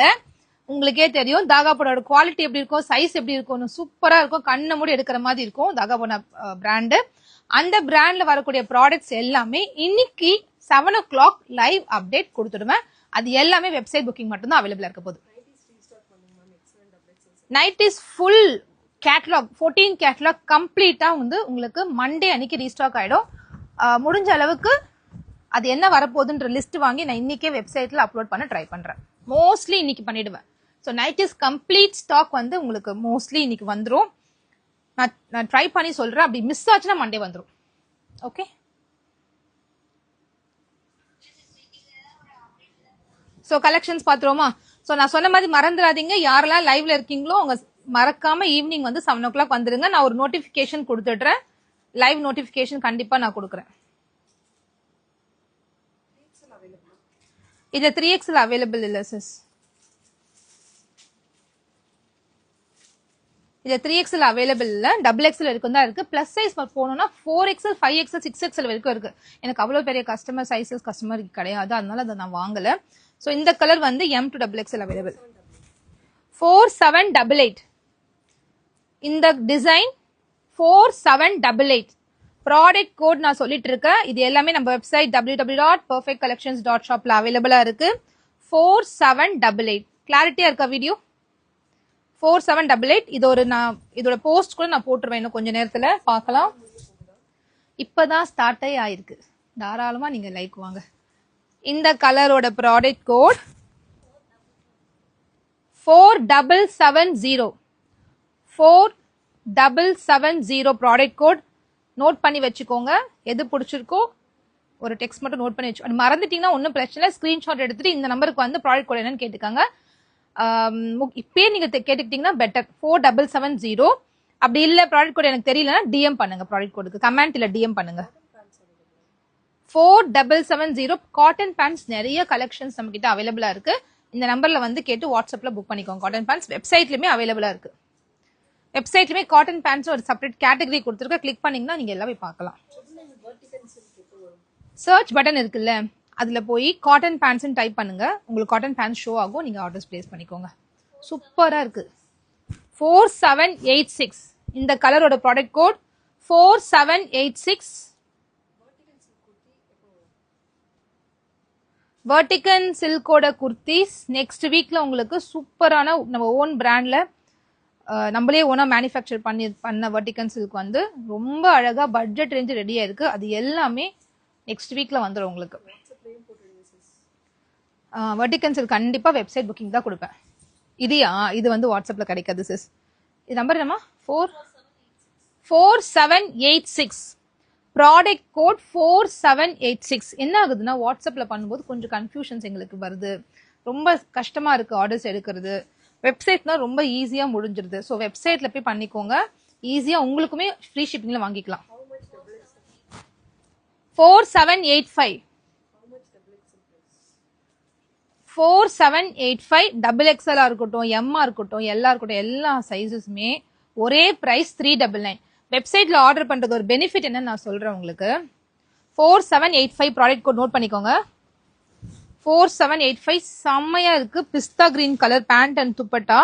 உங்களுக்கே தெரியும் தாகாபுனோட குவாலிட்டி எப்படி இருக்கும், சைஸ் எப்படி இருக்கும், சூப்பரா இருக்கும், கண்ணை மூடி எடுக்கிற மாதிரி இருக்கும் தாகாபுனா பிராண்டு. அந்த பிராண்ட்ல வரக்கூடிய ப்ராடக்ட்ஸ் எல்லாமே இன்னைக்கு 7 o'clock லைவ் அப்டேட் கொடுத்துடுவேன். அது எல்லாமே வெப்சைட் புக்கிங் மட்டும் தான் அவைலபிளா இருக்க போகுது. நைட்டிஸ் ஃபுல் கேட்டலாக் 14 கேட்டலாக் கம்ப்ளீட்டா வந்து உங்களுக்கு மண்டே அன்னைக்கு ரீஸ்டாக் ஆயிடும். முடிஞ்ச அளவுக்கு அது என்ன வரப்போகுதுன்ற லிஸ்ட் வாங்கி நான் இன்னைக்கே வெப்சைட்ல அப்லோட் பண்ண ட்ரை பண்றேன். மோஸ்ட்லி இன்னைக்கு பண்ணிடுவேன். ஸோ நைட்டிஸ் கம்ப்ளீட் ஸ்டாக் வந்து உங்களுக்கு மோஸ்ட்லி இன்னைக்கு வந்துடும். நான் ட்ரை பண்ணி சொல்றேன். அப்படி மிஸ் ஆச்சுன்னா மண்டே வந்துடும். ஓகே, ஸோ கலெக்ஷன்ஸ் பார்த்துருவோமா? ஸோ நான் சொன்ன மாதிரி மறந்துடாதீங்க, யாரெல்லாம் லைவ்ல இருக்கீங்களோ அவங்க மறக்காம ஈவினிங் வந்து 7 o'clock வந்துருங்க. நான் ஒரு நோட்டிபிகேஷன் கொடுத்துடுறேன், லைவ் நோட்டிபிகேஷன் கண்டிப்பா நான் கொடுக்குறேன். இது 3XL அவைலபிள் இல்ல சிஸ். இது 3XL அவைலபிள் இல்ல, XXL இருக்கும் தான் இருக்கு. பிளஸ் சைஸ் போகணும்னா 4XL 5XL 6XL வரைக்கும் இருக்கு. எனக்கு அவ்வளவு பெரிய கஸ்டமர் சைஸஸ் கஸ்டமர் கிடையாது, அதனால அதை நான் வாங்கல. ஸோ இந்த கலர் வந்து M to XXL அவைலபிள். 4788 இந்த டிசைன் 4788 ப்ராடக்ட் கோட் நான் சொல்லிட்டு இருக்கேன். இது எல்லாமே நம்ம வெப்சைட் www.perfectcollections.shopல அவைலபிளா இருக்கு. 4788 கிளாரிட்டியா இருக்கா வீடியோ? 4788 இது ஒரு நான் இதோட போஸ்ட் கூட நான் போட்டுருவேன் இன்னும் கொஞ்ச நேரத்துல பார்க்கலாம். இப்பதான் ஸ்டார்ட் ஆயிருக்கு, தாராளமா நீங்க லைக் வாங்க. இந்த கலரோட product code 4770 4770 product code note பண்ணி வச்சுக்கோங்க. எது பிடிச்சிருக்கோ ஒரு டெக்ஸ்ட் மட்டும் நோட் பண்ணி வச்சு, மறந்துட்டீங்கன்னா ஒன்றும் பிரச்சனை இல்லை, ஸ்கிரீன்ஷாட் எடுத்துட்டு இந்த நம்பருக்கு வந்து ப்ராடக்ட் கோட் என்னன்னு கேட்டுக்காங்க. இப்பயே நீங்க கேட்டுக்கிட்டீங்கன்னா பெட்டர். 4770. அப்படி இல்ல ப்ராடக்ட் கோட் எனக்கு தெரியலன்னா டிஎம் பண்ணுங்க, ப்ராடக்ட் கோடுக்கு கமெண்ட் இல்ல டிஎம் பண்ணுங்க. 4770 காட்டன் பேண்ட்ஸ் நிறைய கலெக்ஷன்ஸ் நம்ம கிட்ட அவைலபிளா இருக்கு. இந்த நம்பர்ல வந்து கேட்டு வாட்ஸ்அப்ல புக் பண்ணிக்கோங்க. காட்டன் பேண்ட்ஸ் வெப்சைட்லயுமே அவைலபிளா இருக்கு. வெப்சைட்லயுமே காட்டன் பேண்ட்ஸ் ஒரு செப்பரேட் கேட்டகரி கொடுத்துருக்க, கிளிக் பண்ணீங்கன்னா நீங்க எல்லாமே பார்க்கலாம். சர்ச் பட்டன் இருக்குல்ல, அதுல போய் காட்டன் பேண்ட்ஸ் டைப் பண்ணுங்க, உங்களுக்கு காட்டன் பேண்ட்ஸ் ஷோ ஆகும், நீங்க ஆர்டர்ஸ் பிளேஸ் பண்ணிக்கோங்க. சூப்பரா இருக்கு. 4786 இந்த கலரோட ப்ராடக்ட் கோட் 4786. வெர்டிகன் சில்கோட குர்த்திஸ் நெக்ஸ்ட் வீக்ல உங்களுக்கு சூப்பரான நம்ம ஓன் பிராண்ட்ல நம்மளே ஓனா மேனுஃபேக்சர் பண்ண வெர்டிகன் சில்க் வந்து ரொம்ப அழகா பட்ஜெட் ரேஞ்சு ரெடியா இருக்கு. அது எல்லாமே நெக்ஸ்ட் வீக்ல வந்துடும் உங்களுக்கு. வெர்டிகன் சில்க் கண்டிப்பா வெப்சைட் புக்கிங் தான் கொடுப்பேன். இது வந்து வாட்ஸ்அப்ல கிடைக்காது சிஸ். இது நம்பர் என்னமா 4786 ப்ராடக்ட் கோட் 4786. என்ன ஆகுதுன்னா வாட்ஸ்அப்ல பண்ணும்போது கொஞ்சம் கன்ஃபியூஷன்ஸ் எங்களுக்கு வருது, ரொம்ப கஷ்டமா இருக்கு ஆர்டர்ஸ் எடுக்கிறது. வெப்சைட்னா ரொம்ப ஈஸியா முடிஞ்சிருது. ஸோ வெப்சைட்ல போய் பண்ணிக்கோங்க, ஈஸியா உங்களுக்குமே ஃப்ரீ ஷிப்பிங்ல வாங்கிக்கலாம். 4785 XXL இருக்கட்டும், எம்மா இருக்கட்டும், எல்லா இருக்கட்டும், எல்லா சைஸஸுமே ஒரே பிரைஸ் 399. வெப்சைட்ல ஆர்டர் பண்றது ஒரு பெனிஃபிட் என்னன்னு நான் சொல்றேன் உங்களுக்கு. 4785 ப்ராடக்ட் கோட் நோட் பண்ணிக்கோங்க. 4785 செம்மையா இருக்கு. பிஸ்தா green colour pant and dupatta.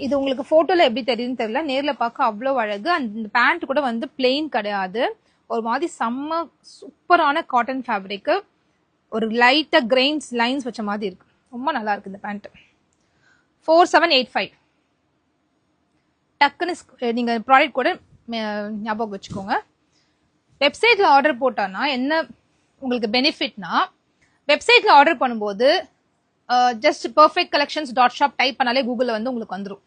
இது உங்களுக்கு போட்டோல எப்படி தெரியுதுன்னு தெரியல, நேர்ல பார்க்க அவ்வளவு அழகு. அந்த பேண்ட் கூட வந்து பிளெயின் கிடையாது, ஒரு மாதிரி செம்ம சூப்பரான காட்டன் ஃபேப்ரிக், ஒரு லைட்டா கிரெயின்ஸ் லைன்ஸ் வச்ச மாதிரி இருக்கு, ரொம்ப நல்லா இருக்கு இந்த பேண்ட். 4785 டக்குன்னு நீங்க ப்ராடக்ட் கூட ஞாபகம் வச்சுக்கோங்க. வெப்சைட்ல ஆர்டர் போட்டானா என்ன உங்களுக்கு பெனிஃபிட்னா, வெப்சைட்ல ஆர்டர் பண்ணும்போது ஜஸ்ட் perfectcollections.shop டைப் பண்ணாலே கூகுள்ல வந்து உங்களுக்கு வந்துடும்.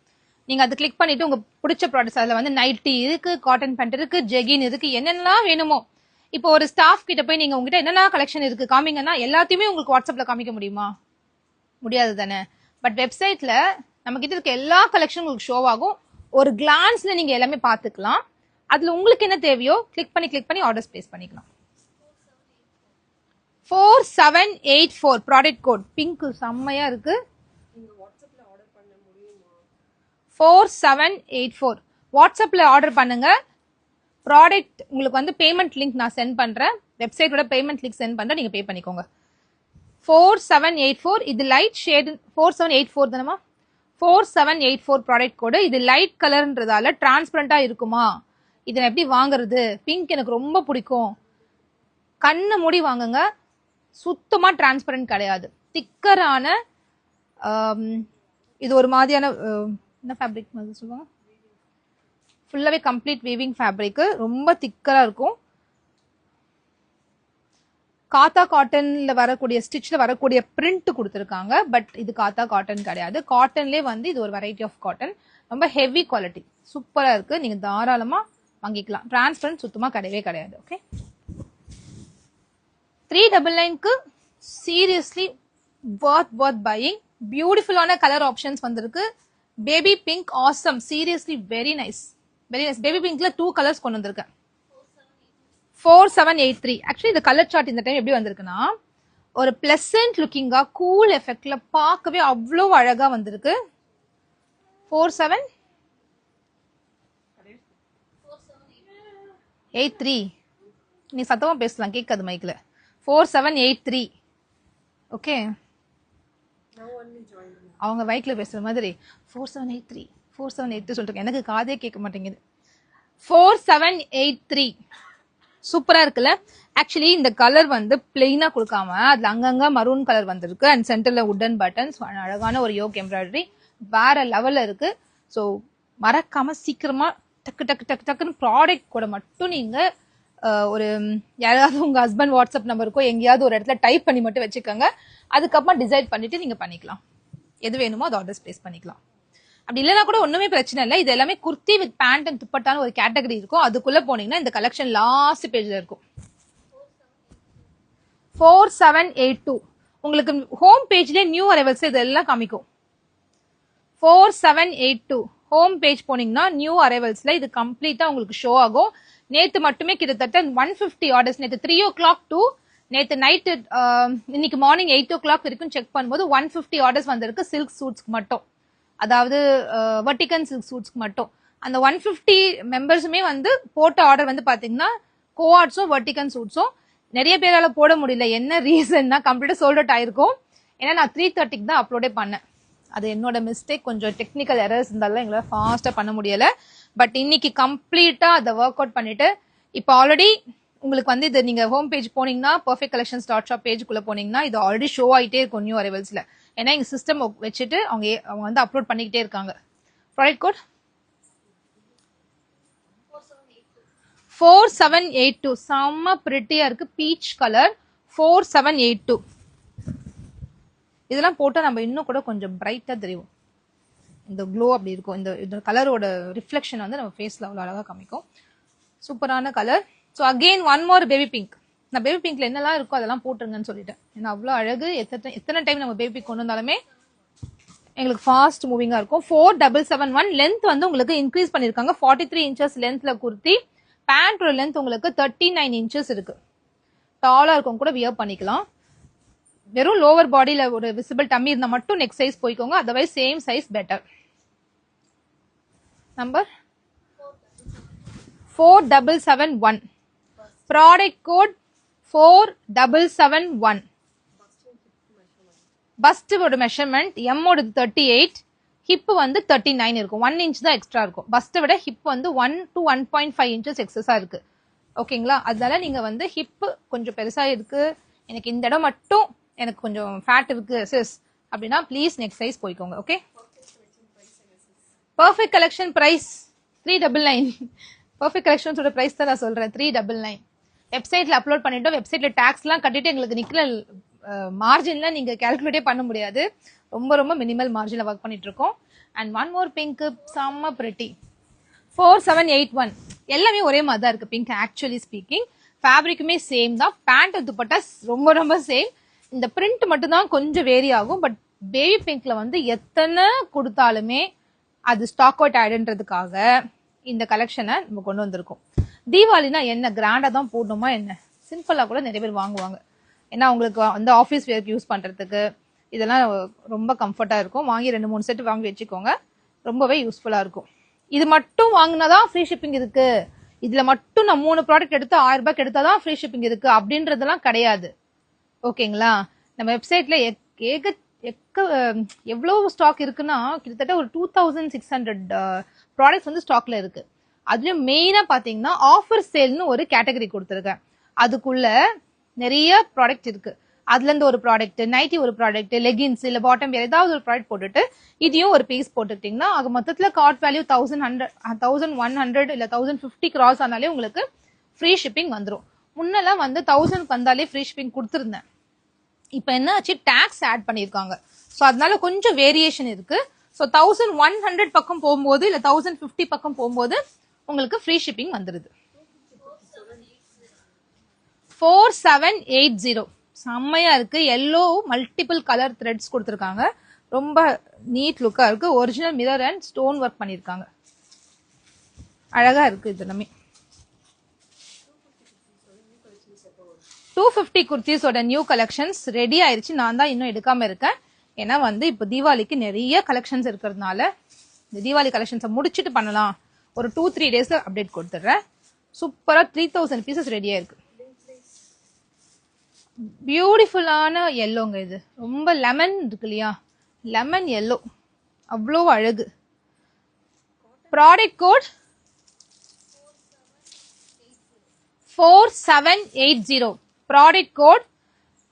நீங்க அதை கிளிக் பண்ணிட்டு உங்க பிடிச்ச ப்ராடக்ட்ஸ், அதுல வந்து நைட்டி இருக்கு, காட்டன் பேண்ட் இருக்கு, ஜெகின் இருக்கு, என்னெல்லாம் வேணுமோ. இப்போ ஒரு ஸ்டாஃப் கிட்ட போய் நீங்க உங்ககிட்ட என்னென்ன கலெக்ஷன் இருக்கு காமிங்கன்னா எல்லாத்தையுமே உங்களுக்கு வாட்ஸ்அப்ல காமிக்க முடியுமா? முடியாது தானே. பட் வெப்சைட்ல நம்ம கிட்ட இருக்க எல்லா கலெக்ஷன் உங்களுக்கு ஷோ ஆகும். ஒரு கிளான்ஸ்ல நீங்க எல்லாமே பாத்துக்கலாம். அதுல உங்களுக்கு என்ன தேவையோ கிளிக் பண்ணி ஆர்டர்ஸ் பிளேஸ் பண்ணிக்கலாம். 4784 ப்ராடக்ட் கோட். பிங்க் செம்மையா இருக்கு. 4784 வாட்ஸ்அப்ல ஆர்டர் பண்ணுங்க. ப்ராடக்ட் உங்களுக்கு வந்து பேமெண்ட் லிங்க் நான் சென்ட் பண்றேன். வெப்சைட்டோட பேமெண்ட் லிங்க் சென்ட் பண்றேன், நீங்க பே பண்ணிக்கோங்க. 4784 இது லைட் ஷேட். 4784 தானமா? 4784 ப்ராடக்ட் கோடு. இது லைட் கலர்ன்றதால டிரான்ஸ்பரண்டா இருக்குமா? இதை எப்படி வாங்குறது? பிங்க் எனக்கு ரொம்ப பிடிக்கும். கண்ணை மூடி வாங்குங்க. சுத்தமா டிரான்ஸ்பரண்ட் கிடையாது. திக்கரான இது ஒரு மாதிரியான என்ன ஃபேப்ரிக் மாதிரி சொல்லுவாங்க, ஃபுல்லாவே கம்ப்ளீட் வீவிங் ஃபேப்ரிக். ரொம்ப திக்கரா இருக்கும். காத்தா காட்டன்ல வரக்கூடிய ஸ்டிச்ல வரக்கூடிய பிரிண்ட் கொடுத்துருக்காங்க. பட் இது காத்தா காட்டன் கிடையாது. காட்டன்லேயே வந்து இது ஒரு வெரைட்டி ஆஃப் காட்டன். ரொம்ப ஹெவி குவாலிட்டி, சூப்பரா இருக்கு. நீங்க தாராளமா வாங்கிக்கலாம். டிரான்ஸ்பரண்ட் சுத்தமா கிடையவே கிடையாது. ஓகே, 399க்கு சீரியஸ்லி வர்த் பையிங். பியூட்டிஃபுல்லான கலர் ஆப்ஷன்ஸ் வந்திருக்கு. Baby pink awesome, seriously very nice. Baby பிங்க்ல 2 கலர்ஸ் கொண்டு வந்திருக்கேன். 4783. ஆக்சுவலி இந்த கலர் சார்ட் இந்த டைம் எப்படி வந்திருக்குன்னா, ஒரு பிளசன்ட் லுக்கிங்கா கூல் எஃபெக்ட்ல பார்க்கவே அவ்வளோ அழகா வந்திருக்கு. 4783. நீ சத்தமா பேசலாம், கேட்காது மைக்ல. 4783. ஓகே, அவங்க மைக்ல பேசுற மாதிரி 4783 4783 சொல்லிட்டு எனக்கு காதே கேட்க மாட்டேங்குது. 4783 சூப்பரா இருக்குல்ல. ஆக்சுவலி இந்த கலர் வந்து பிளெயினா கொடுக்காம அதுல அங்கங்க மரூன் கலர் வந்திருக்கு. அண்ட் சென்டர்ல உட்டன் பட்டன்ஸ், அழகான ஒரு யோக் எம்ப்ராய்டரி, வேற லெவல்ல இருக்கு. ஸோ மறக்காம சீக்கிரமா டக்கு டக்கு டக்கு டக்குன்னு ப்ராடக்ட் கூட மட்டும் நீங்க ஒரு யாராவது உங்க ஹஸ்பண்ட் வாட்ஸ்அப் நம்பருக்கோ எங்கேயாவது ஒரு இடத்துல டைப் பண்ணி மட்டும் வச்சுக்கோங்க. அதுக்கப்புறமா டிசைட் பண்ணிட்டு நீங்க பண்ணிக்கலாம். எது வேணுமோ அது ஆர்டர்ஸ் பிளேஸ் பண்ணிக்கலாம். அப்படி இல்லைன்னா கூட ஒண்ணுமே பிரச்சனை இல்லை. இது எல்லாமே குர்த்தி வித் பேண்ட் அண்ட் துப்பட்டான ஒரு கேட்டகரி இருக்கும். அதுக்குள்ள போனீங்கன்னா இந்த கலெக்ஷன் லாஸ்ட் பேஜ்ல இருக்கும். 4782 உங்களுக்கு ஹோம் பேஜ்ல நியூ அரைவல்ஸ் இதெல்லாம் காமிக்கும். 4782 ஹோம் பேஜ் போனீங்கன்னா நியூ அரைவல்ஸ்ல இது கம்ப்ளீட்டா உங்களுக்கு ஷோ ஆகும். நேத்து மட்டுமே கிட்டத்தட்ட 150 ஆர்டர்ஸ். நேத்து 3 o'clock to நேத்து நைட்டு இன்னைக்கு மார்னிங் 8 o'clock வரைக்கும் செக் பண்ணும்போது 150 ஆர்டர்ஸ் வந்திருக்கு. சில்க் சூட்ஸ்க்கு மட்டும், அதாவது வர்டிகன் சில்க் சூட்ஸ்க்கு மட்டும். அந்த 150 மெம்பர்ஸுமே வந்து போட்ட ஆர்டர் வந்து பாத்தீங்கன்னா கோஆர்ட்ஸும் வர்டிகன் சூட்ஸும். நிறைய பேரால போட முடியல. என்ன ரீசன்னா கம்ப்ளீட்டா சோல்ட் அவுட் ஆயிருக்கும். ஏன்னா நான் 3:30க்கு தான் அப்லோடே பண்ணேன். அது என்னோட மிஸ்டேக். கொஞ்சம் டெக்னிக்கல் எரர்ஸ் இருந்தாலும் எங்களால் ஃபாஸ்டா பண்ண முடியல. பட் இன்னைக்கு கம்ப்ளீட்டா அதை ஒர்க் அவுட் பண்ணிட்டு இப்போ ஆல்ரெடி உங்களுக்கு வந்து இது நீங்க ஹோம் பேஜ் போனீங்கன்னா பர்ஃபெக்ட் கலெக்ஷன்ஸ் டாட் ஷாப் பேஜுக்குள்ள போனீங்கன்னா இது ஆல்ரெடி ஷோ ஆயிட்டே இருக்கும் நியூ அரைவல்ஸ்ல. ஏன்னா எங்க சிஸ்டம் வச்சுட்டு அவங்க வந்து அப்லோட் பண்ணிக்கிட்டே இருக்காங்க. ப்ராடக்ட் கோட் 4782 செம்ம பிரிட்டியா இருக்கு. Peach colour 4782. இதெல்லாம் போட்டா நம்ம இன்னும் கூட கொஞ்சம் பிரைட்டா தெரியும். இந்த க்ளோ அப்படி இருக்கும். இந்த கலரோட ரிஃப்ளெக்ஷன் வந்து நம்ம ஃபேஸ்ல அவ்வளோ அழகா காமிக்கும். சூப்பரான colour. So again one more baby pink. நான் பேபி பிங்க்ல என்னெல்லாம் இருக்கோ அதெல்லாம் போட்டுருங்கன்னு சொல்லிட்டேன். ஏன்னா அவ்வளோ அழகு. எத்தனை டைம் நம்ம பேபி பிங்க் கொண்டு வந்தாலுமே எங்களுக்கு ஃபாஸ்ட் மூவிங்கா இருக்கும். 4771 லென்த் வந்து உங்களுக்கு இன்க்ரீஸ் பண்ணிருக்காங்க. 43 inches லென்த்ல குர்த்தி. பேண்டோட லென்த் உங்களுக்கு 39 inches இருக்கு. டாலா இருக்கும் கூட வியர் பண்ணிக்கலாம். வெறும் லோவர் பாடியில ஒரு விசிபிள் டம்மி இருந்தா மட்டும் நெக் சைஸ் போய்க்கோங்க. Otherwise same size better. Number 4771. Product code 4771. பஸ்டோட மெஷர்மெண்ட் எம்மோட 38, ஹிப் வந்து 39 இருக்கும். 1 inch தான் எக்ஸ்ட்ரா இருக்கும். பஸ்ட்டை விட ஹிப் வந்து 1 to 1.5 inches எக்ஸஸா இருக்கு. ஓகேங்களா? அதனால நீங்க வந்து ஹிப் கொஞ்சம் பெருசா இருக்கு, எனக்கு இந்த இடம் மட்டும் எனக்கு கொஞ்சம் ஃபேட் இருக்கு சிஸ் அப்படின்னா ப்ளீஸ் நெக்ஸ்ட் சைஸ் போய்க்கோங்க. Okay, perfect collection price 399. Perfect கலெக்ஷன்ஸோட பிரைஸ் தான் நான் சொல்றேன், 399. வெப்சைட்ல அப்லோட் பண்ணிட்டோம். வெப்சைட்ல டாக்ஸ்லாம் கட்டிட்டு எங்களுக்கு நிக்கல மார்ஜின்ல நீங்க கால்குலேட்டே பண்ண முடியாது. ரொம்ப ரொம்ப மினிமல் மார்ஜின்ல ஒர்க் பண்ணிட்டு இருக்கோம். அண்ட் ஒன் மோர் பிங்க் செம்ம பிரிட்டி 4781. எல்லாமே ஒரே மாதிரி தான் இருக்கு பிங்க். ஆக்சுவலி ஸ்பீக்கிங் ஃபேப்ரிக்குமே சேம் தான். பேண்ட் துப்பட்டா ரொம்ப ரொம்ப சேம். இந்த பிரிண்ட் மட்டும் தான் கொஞ்சம் வேரி ஆகும். பட் பேபி பிங்க்ல வந்து எத்தனை கொடுத்தாலுமே அது ஸ்டாக் அவுட் ஆயிடுன்றதுக்காக இந்த கலெக்ஷனை நம்ம கொண்டு வந்திருக்கோம். தீபாவளினா என்ன கிராண்டா தான் போடணுமா என்ன, சிம்பிளா கூட நிறைய பேர் வாங்குவாங்க. ஏன்னா உங்களுக்கு வந்து ஆஃபீஸ் வேர்க்கு யூஸ் பண்றதுக்கு இதெல்லாம் ரொம்ப கம்ஃபர்ட்டா இருக்கும். வாங்கி 2-3 செட் வாங்கி வச்சுக்கோங்க, ரொம்பவே யூஸ்ஃபுல்லா இருக்கும். இது மட்டும் வாங்கினாதான் ஃப்ரீ ஷிப்பிங் இருக்கு, இதுல மட்டும் நான் 3 ப்ராடக்ட் எடுத்து 1000 ரூபாய்க்கு எடுத்தாதான் ஃப்ரீ ஷிப்பிங் இருக்கு அப்படின்றதெல்லாம் கிடையாது. ஓகேங்களா? நம்ம வெப்சைட்ல எவ்வளவு ஸ்டாக் இருக்குன்னா கிட்டத்தட்ட ஒரு 2600 ப்ராடக்ட்ஸ் வந்து ஸ்டாக்ல இருக்கு. அதுலயும் மெயினா பாத்தீங்கன்னா ஆஃபர் சேல்னு ஒரு கேட்டகரி கொடுத்துருக்கேன். அதுக்குள்ள நிறைய ப்ராடக்ட் இருக்கு. அதுல இருந்து ஒரு ப்ராடக்ட், நைட்டி ஒரு ப்ராடக்ட், லெகின்ஸ் இல்ல பாட்டம் வேர் ஏதாவது ஒரு ப்ராடக்ட் போட்டுட்டு இதையும் ஒரு பீஸ் போட்டுக்கிட்டீங்கன்னா ஆக மொத்தத்துல கார்ட் வேல்யூ 1100 இல்ல 1050 கிராஸ் ஆனாலே உங்களுக்கு ஃப்ரீ ஷிப்பிங் வந்துடும். முன்னெல்லாம் வந்து 1000 வந்தாலே ஃப்ரீ ஷிப்பிங் கொடுத்துருந்தேன். இப்ப என்ன ஆச்சு, டாக்ஸ் ஆட் பண்ணிருக்காங்க. சோ அதனால கொஞ்சம் வேரியேஷன் இருக்கு. சோ 1100 பக்கம் போகும்போது இல்ல 1050 பக்கம் போகும்போது உங்களுக்கு ஃப்ரீ ஷிப்பிங் வந்துருது. 4780 செம்மையா இருக்கு. எல்லோ மல்டிபிள் கலர் த்ரெட்ஸ் கொடுத்துருக்காங்க. ரொம்ப நீட் லுக்கா இருக்கு. Original mirror and stone work பண்ணிருக்காங்க. அழகா இருக்கு. இது எல்லாமே 250 குர்த்திஸோட நியூ கலெக்ஷன்ஸ் ரெடி ஆயிருச்சு. நான் தான் இன்னும் எடுக்காம இருக்கேன். ஏன்னா வந்து இப்போ தீபாவளிக்கு நிறைய கலெக்ஷன்ஸ் இருக்கிறதுனால இந்த தீபாவளி கலெக்ஷன்ஸை முடிச்சுட்டு பண்ணலாம். ஒரு 2-3 டேஸ்ல அப்டேட் கொடுத்துட்றேன். சூப்பரா 3000 பீசஸ் ரெடியா இருக்கு. பியூட்டிஃபுல்லான எல்லோங்க. இது ரொம்ப லெமன் இருக்கு இல்லையா, லெமன் எல்லோ அவ்வளோ அழகு. Product code 4780. ப்ராடக்ட் கோட்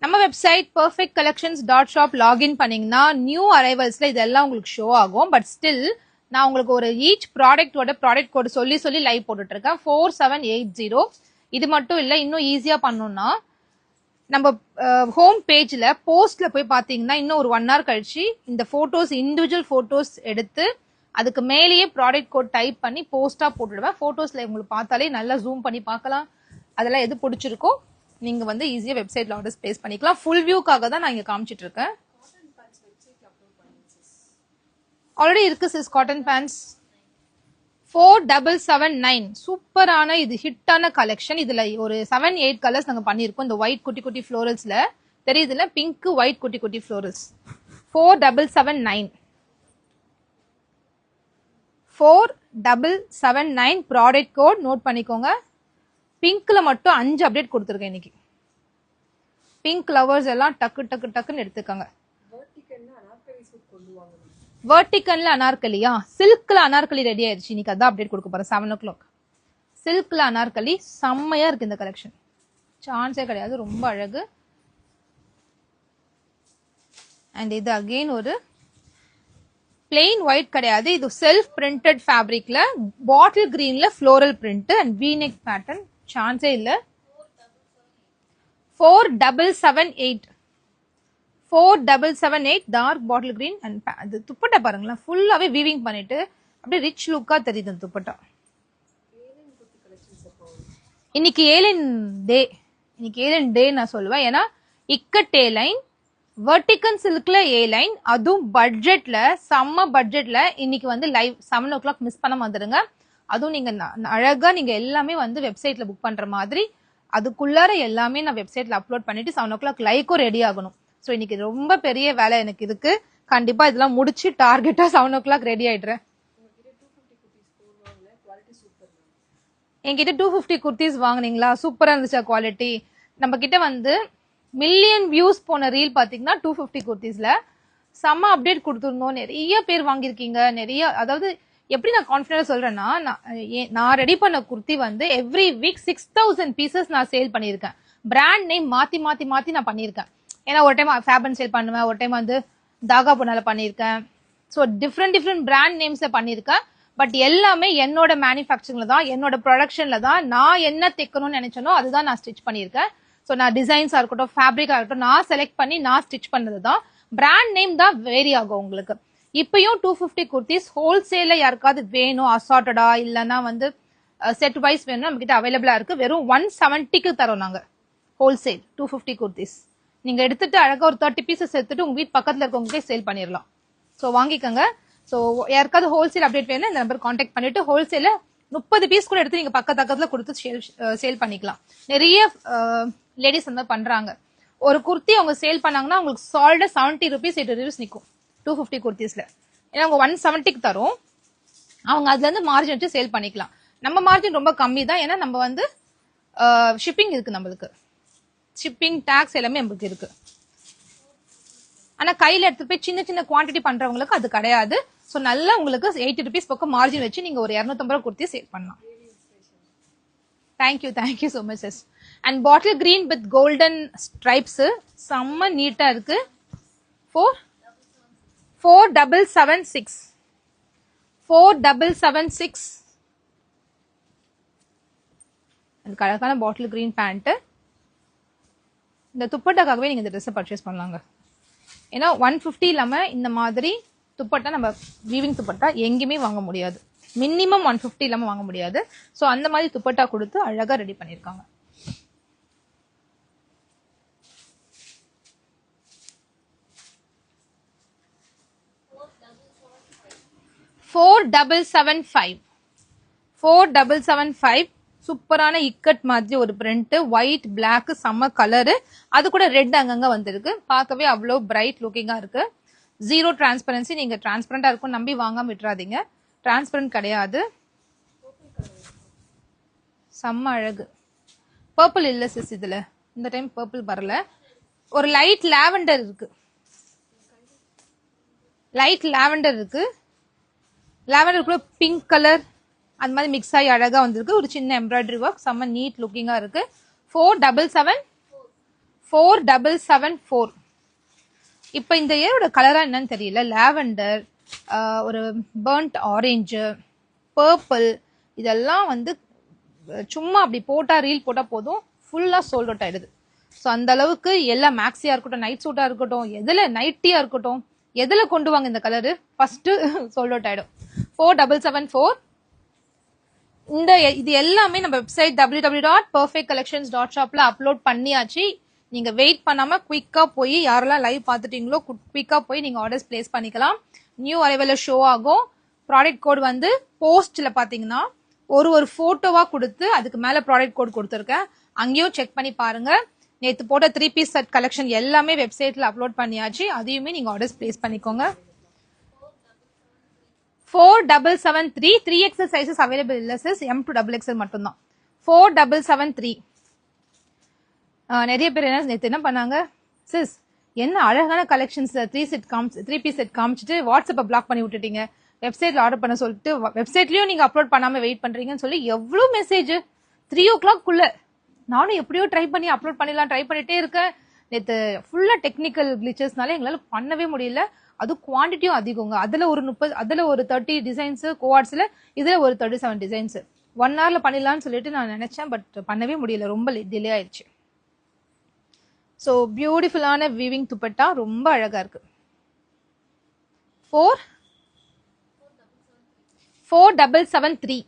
நம்ம வெப்சைட் perfectcollections.shop லாகின் பண்ணீங்கன்னா நியூ அரைவல்ஸ்ல இதெல்லாம் உங்களுக்கு ஷோ ஆகும். பட் ஸ்டில் நான் உங்களுக்கு ஒரு ஈச் ப்ராடக்டோட ப்ராடக்ட் கோட் சொல்லி லைவ் போட்டுட்டு இருக்கேன். 4780. இது மட்டும் இல்ல, இன்னும் ஈஸியா பண்ணணும்னா நம்ம ஹோம் பேஜ்ல போஸ்ட்ல போய் பாத்தீங்கன்னா இன்னும் ஒரு 1 hour கழிச்சு இந்த போட்டோஸ் இண்டிவிஜுவல் போட்டோஸ் எடுத்து அதுக்கு மேலேயே ப்ராடக்ட் கோட் டைப் பண்ணி போஸ்டா போட்டுடுவேன். போட்டோஸ்ல உங்களுக்கு பார்த்தாலே நல்லா ஜூம் பண்ணி பார்க்கலாம். அதெல்லாம் எது பிடிச்சிருக்கோ நீங்க வந்து ஈஸியா வெப்சைட்ல ஆர்டர்ஸ் பிளேஸ் பண்ணிக்கலாம். ஃபுல் வியூக்காக தான் நான் இங்க காமிச்சிட்டு இருக்கேன். ஆல்ரெடி இருக்கு சிஸ் காட்டன் பேண்ட்ஸ் 4779. சூப்பரான இது ஹிட்டான கலெக்ஷன். இதுல ஒரு 7-8 கலர்ஸ் நாங்க பண்ணிருக்கோம். இந்த ஒயிட் குட்டி குட்டி ஃப்ளோரல்ஸ்ல தெரியுதுல, பிங்க் ஒயிட் குட்டி குட்டி ஃப்ளோரல்ஸ். 4779 4779 ப்ராடக்ட் கோட் நோட் பண்ணிக்கோங்க. பிங்க்ல மட்டும் 5 அப்டேட் கொடுத்துருக்கேன் இன்னைக்கு. பிங்க் லவர்ஸ் எல்லாம் டக்குன்னு எடுத்துக்கோங்க. வெர்டிகல்ல அனார்கலியா, சில்க்ல அனார்கலி ரெடி ஆயிடுச்சு. இன்னைக்கு அதான் அப்டேட் கொடுக்க போறேன் 7 o'clock. சில்க்ல அனார்கலி செம்மையா இருக்கு. இந்த கலெக்ஷன் சான்ஸே கிடையாது, ரொம்ப அழகு. அண்ட் இது அகெயின் ஒரு பிளெயின் ஒயிட் கிடையாது, இது செல்ஃப் பிரிண்டட் ஃபேப்ரிக்ல பாட்டில் கிரீன்ல floral print and V neck pattern. சான்ஸே இல்ல. 4778 4778 டார்க் பாட்டில் கிரீன் அண்ட் அது துப்பட்டா பாருங்களேன், ஃபுல்லாவே வீவிங் பண்ணிட்டு அப்படியே ரிச் லுக்கா தெரியுது அந்த துப்பட்டா. இன்னைக்கு ஏலியன் டே, இன்னைக்கு ஏலியன் டே நான் சொல்லுவேன். ஏன்னா இக்கட் ஏ லைன், வெர்டிகல் சில்க்ல ஏ லைன், அதுவும் பட்ஜெட்ல செம்ம பட்ஜெட்ல இன்னைக்கு வந்து லைவ் 7 o'clock மிஸ் பண்ண வந்துருங்க. அதுவும் நீங்க அழகா நீங்க எல்லாமே வந்து வெப்சைட்ல புக் பண்ற மாதிரி அதுக்குள்ளார எல்லாமே நான் வெப்சைட்ல அப்லோட் பண்ணிட்டு 7 o'clock லைக்கும் ரெடி ஆகணும். ஸோ இன்னைக்கு ரொம்ப பெரிய வேலை எனக்கு இருக்கு. கண்டிப்பா இதெல்லாம் முடிச்சு டார்கெட்டா 7 o'clock ரெடி ஆயிடுறேன். என்கிட்ட 250 குர்த்திஸ் வாங்குனீங்களா, சூப்பரா இருந்துச்சா குவாலிட்டி. நம்ம கிட்ட வந்து மில்லியன் வியூஸ் போன ரீல் பாத்தீங்கன்னா 250 குர்த்திஸ்ல செம்ம அப்டேட் கொடுத்துருந்தோம். நிறைய பேர் வாங்கியிருக்கீங்க. நிறைய, அதாவது எப்படி நான் கான்ஃபிடன்டா சொல்றேன்னா, நான் ரெடி பண்ண குர்த்தி வந்து எவ்ரி வீக் 6000 பீசஸ் நான் சேல் பண்ணியிருக்கேன். பிராண்ட் நேம் மாத்தி மாத்தி மாத்தி நான் பண்ணியிருக்கேன். ஏன்னா ஒரு டைம் ஃபேபன் சேல் பண்ணுவேன், ஒரு டைம் வந்து தாகா பொண்ணால பண்ணியிருக்கேன். ஸோ டிஃப்ரெண்ட் பிராண்ட் நேம்ஸ்ல பண்ணியிருக்கேன். பட் எல்லாமே என்னோட மேனுஃபேக்சரிங்ல தான், என்னோட ப்ரொடக்ஷன்ல தான். நான் என்ன தைக்கணும்னு நினைச்சனோ அதுதான் நான் ஸ்டிச் பண்ணியிருக்கேன். ஸோ நான் டிசைன்ஸா இருக்கட்டும், ஃபேப்ரிக்கா இருக்கட்டும், நான் செலக்ட் பண்ணி நான் ஸ்டிச் பண்ணது தான். பிராண்ட் நேம் தான் வேரி ஆகும் உங்களுக்கு. இப்பயும் 250 குர்த்திஸ் ஹோல்சேல்ல யாருக்காவது வேணும் அசார்டடா இல்லைன்னா வந்து செட் வைஸ் வேணும், நம்ம கிட்ட அவைலபிளா இருக்கு. வெறும் 170க்கு தரோம் நாங்க ஹோல்சேல் 250 குர்த்திஸ். நீங்க எடுத்துட்டு அழகா ஒரு 30 பீசஸ் எடுத்துட்டு உங்க வீட்டு பக்கத்துல இருக்கவங்க சேல் பண்ணிடலாம். ஸோ வாங்கிக்கோங்க. ஸோ யாருக்காவது ஹோல்சேல் அப்டேட் வேணும் இந்த நம்பர் கான்டாக்ட் பண்ணிட்டு ஹோல்சேல 30 பீஸ் கூட எடுத்து நீங்க பக்கத்துல கொடுத்து சேல் பண்ணிக்கலாம். நிறைய லேடிஸ் அந்த பண்றாங்க. ஒரு குர்த்தி அவங்க சேல் பண்ணாங்கன்னா உங்களுக்கு சால்டா 70 rupees 80 rupees நிக்கும் 250 குர்த்திஸ்ல. ஏன்னா அவங்க 170க்கு தரும். அவங்க அதுல இருந்து மார்ஜின் வச்சு சேல் பண்ணிக்கலாம். நம்ம மார்ஜின் ரொம்ப கம்மி தான். ஏன்னா நம்ம வந்து ஷிப்பிங் இருக்கு, நம்மளுக்கு ஷிப்பிங் டாக்ஸ் எல்லாமே நம்மளுக்கு இருக்கு. ஆனா கையில எடுத்து போய் சின்ன சின்ன குவான்டிட்டி பண்றவங்களுக்கு அது கிடையாது. சோ நல்லா உங்களுக்கு 80 rupees பக்கம் மார்ஜின் வச்சு நீங்க ஒரு 250 ரூபாய் குர்த்தி சேல் பண்ணலாம். Thank you so much sis. And bottle green with golden stripes செம்ம நீட்டா இருக்கு. 4776 4776. அதுக்கு அழகான பாட்டில் கிரீன் பேண்ட். இந்த துப்பட்டாக்காகவே நீங்க இந்த ட்ரெஸ் பர்ச்சேஸ் பண்ணலாங்க. ஏன்னா 150 இல்லாம இந்த மாதிரி துப்பட்டா நம்ம வீவிங் துப்பட்டா எங்கேயுமே வாங்க முடியாது. மினிமம் 150 இல்லாம வாங்க முடியாது. சோ அந்த மாதிரி துப்பட்டா கொடுத்து அழகா ரெடி பண்ணிருக்காங்க. $4775 சூப்பரான இக்கட் மாதிரி ஒரு பிரிண்ட், ஒயிட் பிளாக் செம்ம கலரு, அது கூட ரெட் அங்கங்க வந்திருக்கு. பார்க்கவே அவ்வளோ பிரைட் லுக்கிங்கா இருக்கு. Zero transparency. நீங்க டிரான்ஸ்பரண்டா இருக்கும் நம்பி வாங்காம விட்டுறாதீங்க. டிரான்ஸ்பரண்ட் கிடையாது. செம்ம அழகு. பர்பிள் இல்ல சிஸ் இதுல, இந்த டைம் பர்பிள் வரல. ஒரு லைட் லாவெண்டர் இருக்கு. லைட் லாவெண்டர் இருக்கு. லாவெண்டருக்குள்ள பிங்க் கலர் அந்த மாதிரி மிக்ஸ் ஆகி அழகா வந்திருக்கு. ஒரு சின்ன எம்ப்ராய்டரி ஒர்க் செம்ம நீட் லுக்கிங்கா இருக்கு. 4774. இப்ப இந்த ஏரோட கலரா என்னன்னு தெரியல. லாவெண்டர், ஒரு பர்ன்ட் ஆரஞ்சு, பர்பிள், இதெல்லாம் வந்து சும்மா அப்படி போட்டா ரீல் போட்டா போதும் ஃபுல்லா சோல்ட் அவுட் ஆயிடுது. ஸோ அந்த அளவுக்கு எல்லா மேக்ஸியா இருக்கட்டும், நைட் சூட்டா இருக்கட்டும், எதுல நைட்டியா இருக்கட்டும், எதுல கொண்டு வாங்க இந்த கலரு ஃபர்ஸ்ட் சோல்ட் அவுட் ஆயிடும். 4774. இந்த இது எல்லாமே நம்ம வெப்சைட் www.perfectcollections.shopல அப்லோட் பண்ணியாச்சு. நீங்க வெயிட் பண்ணாம குயிக்கா போய் யாரெல்லாம் லைவ் பாத்துட்டீங்களோ குயிக்கா போய் நீங்க ஆர்டர்ஸ் பிளேஸ் பண்ணிக்கலாம். நியூ அரைவல்ல ஷோ ஆகும். ப்ராடக்ட் கோட் வந்து போஸ்ட்ல பாத்தீங்கன்னா ஒரு போட்டோவா கொடுத்து அதுக்கு மேல ப்ராடக்ட் கோட் கொடுத்துருக்கேன். அங்கேயும் செக் பண்ணி பாருங்க. நேத்து போட்ட 3 பீஸ் செட் கலெக்ஷன் எல்லாமே வெப்சைட்ல அப்லோட் பண்ணியாச்சு. அதையுமே நீங்க ஆர்டர்ஸ் பிளேஸ் பண்ணிக்கோங்க. 4773. 3XL சைஸஸ் அவைலபிள் இல்ல சிஸ், M to XXL மட்டும்தான். 4773. நிறைய பேர் என்ன பண்ணாங்க சிஸ், என்ன அழகான கலெக்ஷன்ஸ் 3 பீஸ் செட் காமிச்சிட்டு வாட்ஸ்அப்பை பிளாக் பண்ணி விட்டுட்டீங்க, வெப்சைட்ல ஆர்டர் பண்ண சொல்லிட்டு வெப்சைட்லயும் நீங்க அப்லோட் பண்ணாம வெயிட் பண்றீங்கன்னு சொல்லி எவ்வளவு மெசேஜ் 3 o'clock நானும் எப்படியோ ட்ரை பண்ணி அப்லோட் பண்ணிடலாம் ட்ரை பண்ணிட்டே இருக்கேன். நேற்று ஃபுல்லா டெக்னிக்கல் கிளிச்சஸ்னால எங்களால பண்ணவே முடியல. அது குவான்டிட்டியும் அதிகங்க. அதுல ஒரு 30 டிசைன்ஸ் கோஆர்ட்ஸ்ல, இதுல ஒரு 37 டிசைன்ஸ் 1 hourல பண்ணிடலாம்னு சொல்லிட்டு நான் நினைச்சேன். பட் பண்ணவே முடியல, ரொம்ப டிலே ஆயிடுச்சு. ஸோ பியூட்டிஃபுல்லான வீவிங் துப்பட்டா ரொம்ப அழகா இருக்கு. 4773.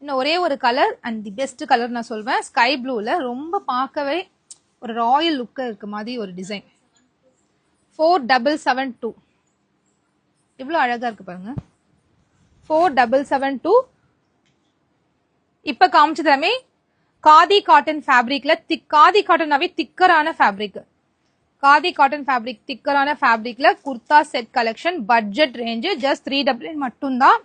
இன்னும் ஒரே ஒரு colour and the best colour நான் சொல்வேன். ஸ்கை ப்ளூல ரொம்ப பார்க்கவே ஒரு ராயல் லுக் இருக்கு மாதிரி ஒரு டிசைன். 4772. இவ்வளவு அழகா இருக்கு பாருங்க. 4772. இப்ப காமிச்சதுமே காதி காட்டன் ஃபேப்ரிக்ல காதி காட்டனாவே திக்கரான ஃபேப்ரிக். காதி காட்டன் ஃபேப்ரிக் திக்கரான ஃபேப்ரிக்ல kurta set collection. Budget range just 399 மட்டும்தான்.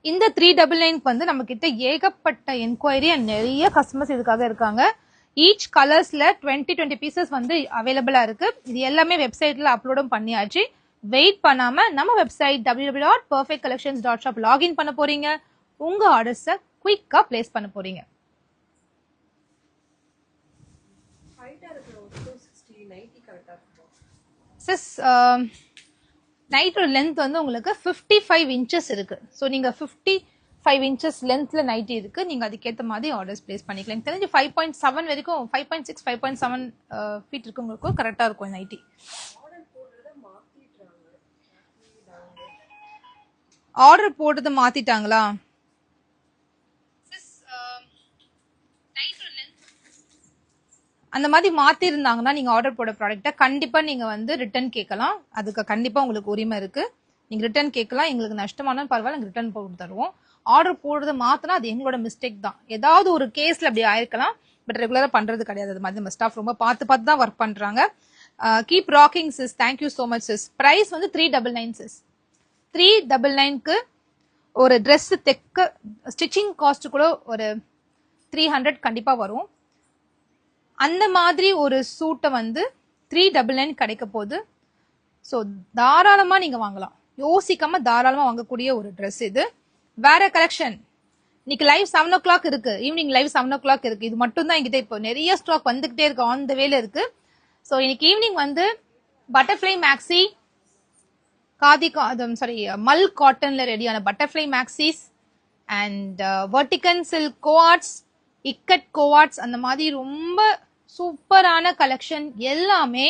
இந்த 399 வந்து நம்ம கிட்ட ஏகப்பட்ட என்கொயரி அண்ட் நிறைய கஸ்டமர்ஸ் இதுக்காக இருக்காங்க. ஈச் கலர்ஸ்ல 20 பீசஸ் வந்து அவைலபிளா இருக்கு. இது எல்லாமே வெப்சைட்ல அப்லோடும் பண்ணியாச்சு. வெயிட் பண்ணாம நம்ம வெப்சைட் www.perfectcollections.shop லாகின் பண்ண போறீங்க. உங்க ஆர்டர்ஸை குயிக்கா பிளேஸ் பண்ண போறீங்க. சிஸ் நைட்டோட லென்த் வந்து உங்களுக்கு 55 inches இருக்கு. ஸோ நீங்க 55 inches லென்த்ல நைட்டி இருக்கு. நீங்க அதுக்கேற்ற மாதிரி ஆர்டர்ஸ் பிளேஸ் பண்ணிக்கலாம். எனக்கு தெரிஞ்சு 5.7 வரைக்கும் 5.6 5.7 ஃபீட் இருக்கவங்களுக்கும் கரெக்டா இருக்கும் நைட்டி. ஆர்டர் போட்டது மாத்திட்டாங்களா? அந்த மாதிரி மாத்தி இருந்தாங்கன்னா நீங்க ஆர்டர் போட ப்ராடக்ட்டை கண்டிப்பா நீங்க வந்து ரிட்டர்ன் கேட்கலாம். அதுக்கு கண்டிப்பா உங்களுக்கு உரிமை இருக்கு. நீங்க ரிட்டர்ன் கேட்கலாம், எங்களுக்கு நஷ்டமானாலும் பரவாயில்ல, ரிட்டர்ன் போட்டு தருவோம். ஆர்டர் போடுறது மாத்தினா அது எங்களோட மிஸ்டேக் தான். ஏதாவது ஒரு கேஸ்ல அப்படி ஆயிருக்கலாம், பட் ரெகுலரா பண்றது கிடையாது. அது மாதிரி நம்ம ஸ்டாஃப் ரொம்ப பார்த்து தான் ஒர்க் பண்றாங்க. Keep rocking sis. Thank you so much sis. Price வந்து 399 சிஸ். 399க்கு ஒரு ட்ரெஸ் தெக்க ஸ்டிச்சிங் காஸ்ட் கூட ஒரு 300 கண்டிப்பா வரும். அந்த மாதிரி ஒரு சூட்டை வந்து 399 கிடைக்க போகுது. ஸோ தாராளமா நீங்க வாங்கலாம், யோசிக்காம தாராளமா வாங்கக்கூடிய ஒரு ட்ரெஸ் இது. வேற கலெக்ஷன் இன்னைக்கு லைவ் 7 o'clock இருக்கு, ஈவினிங் லைவ் 7 o'clock இருக்கு. இது மட்டும் தான் என்கிட்ட இப்போ நிறைய ஸ்டாக் வந்துகிட்டே இருக்கு, ஆன் த வேல இருக்கு. ஸோ இன்னைக்கு ஈவினிங் வந்து பட்டர்ஃப்ளை மேக்ஸி காதி சாரி மல் காட்டன்ல ரெடியான பட்டர்ஃப்ளை மேக்ஸிஸ் அண்ட் வெர்டிகன் சில்க் கோஆர்ட்ஸ், இக்கட் கோஆர்ட்ஸ், அந்த மாதிரி ரொம்ப சூப்பரான கலெக்ஷன் எல்லாமே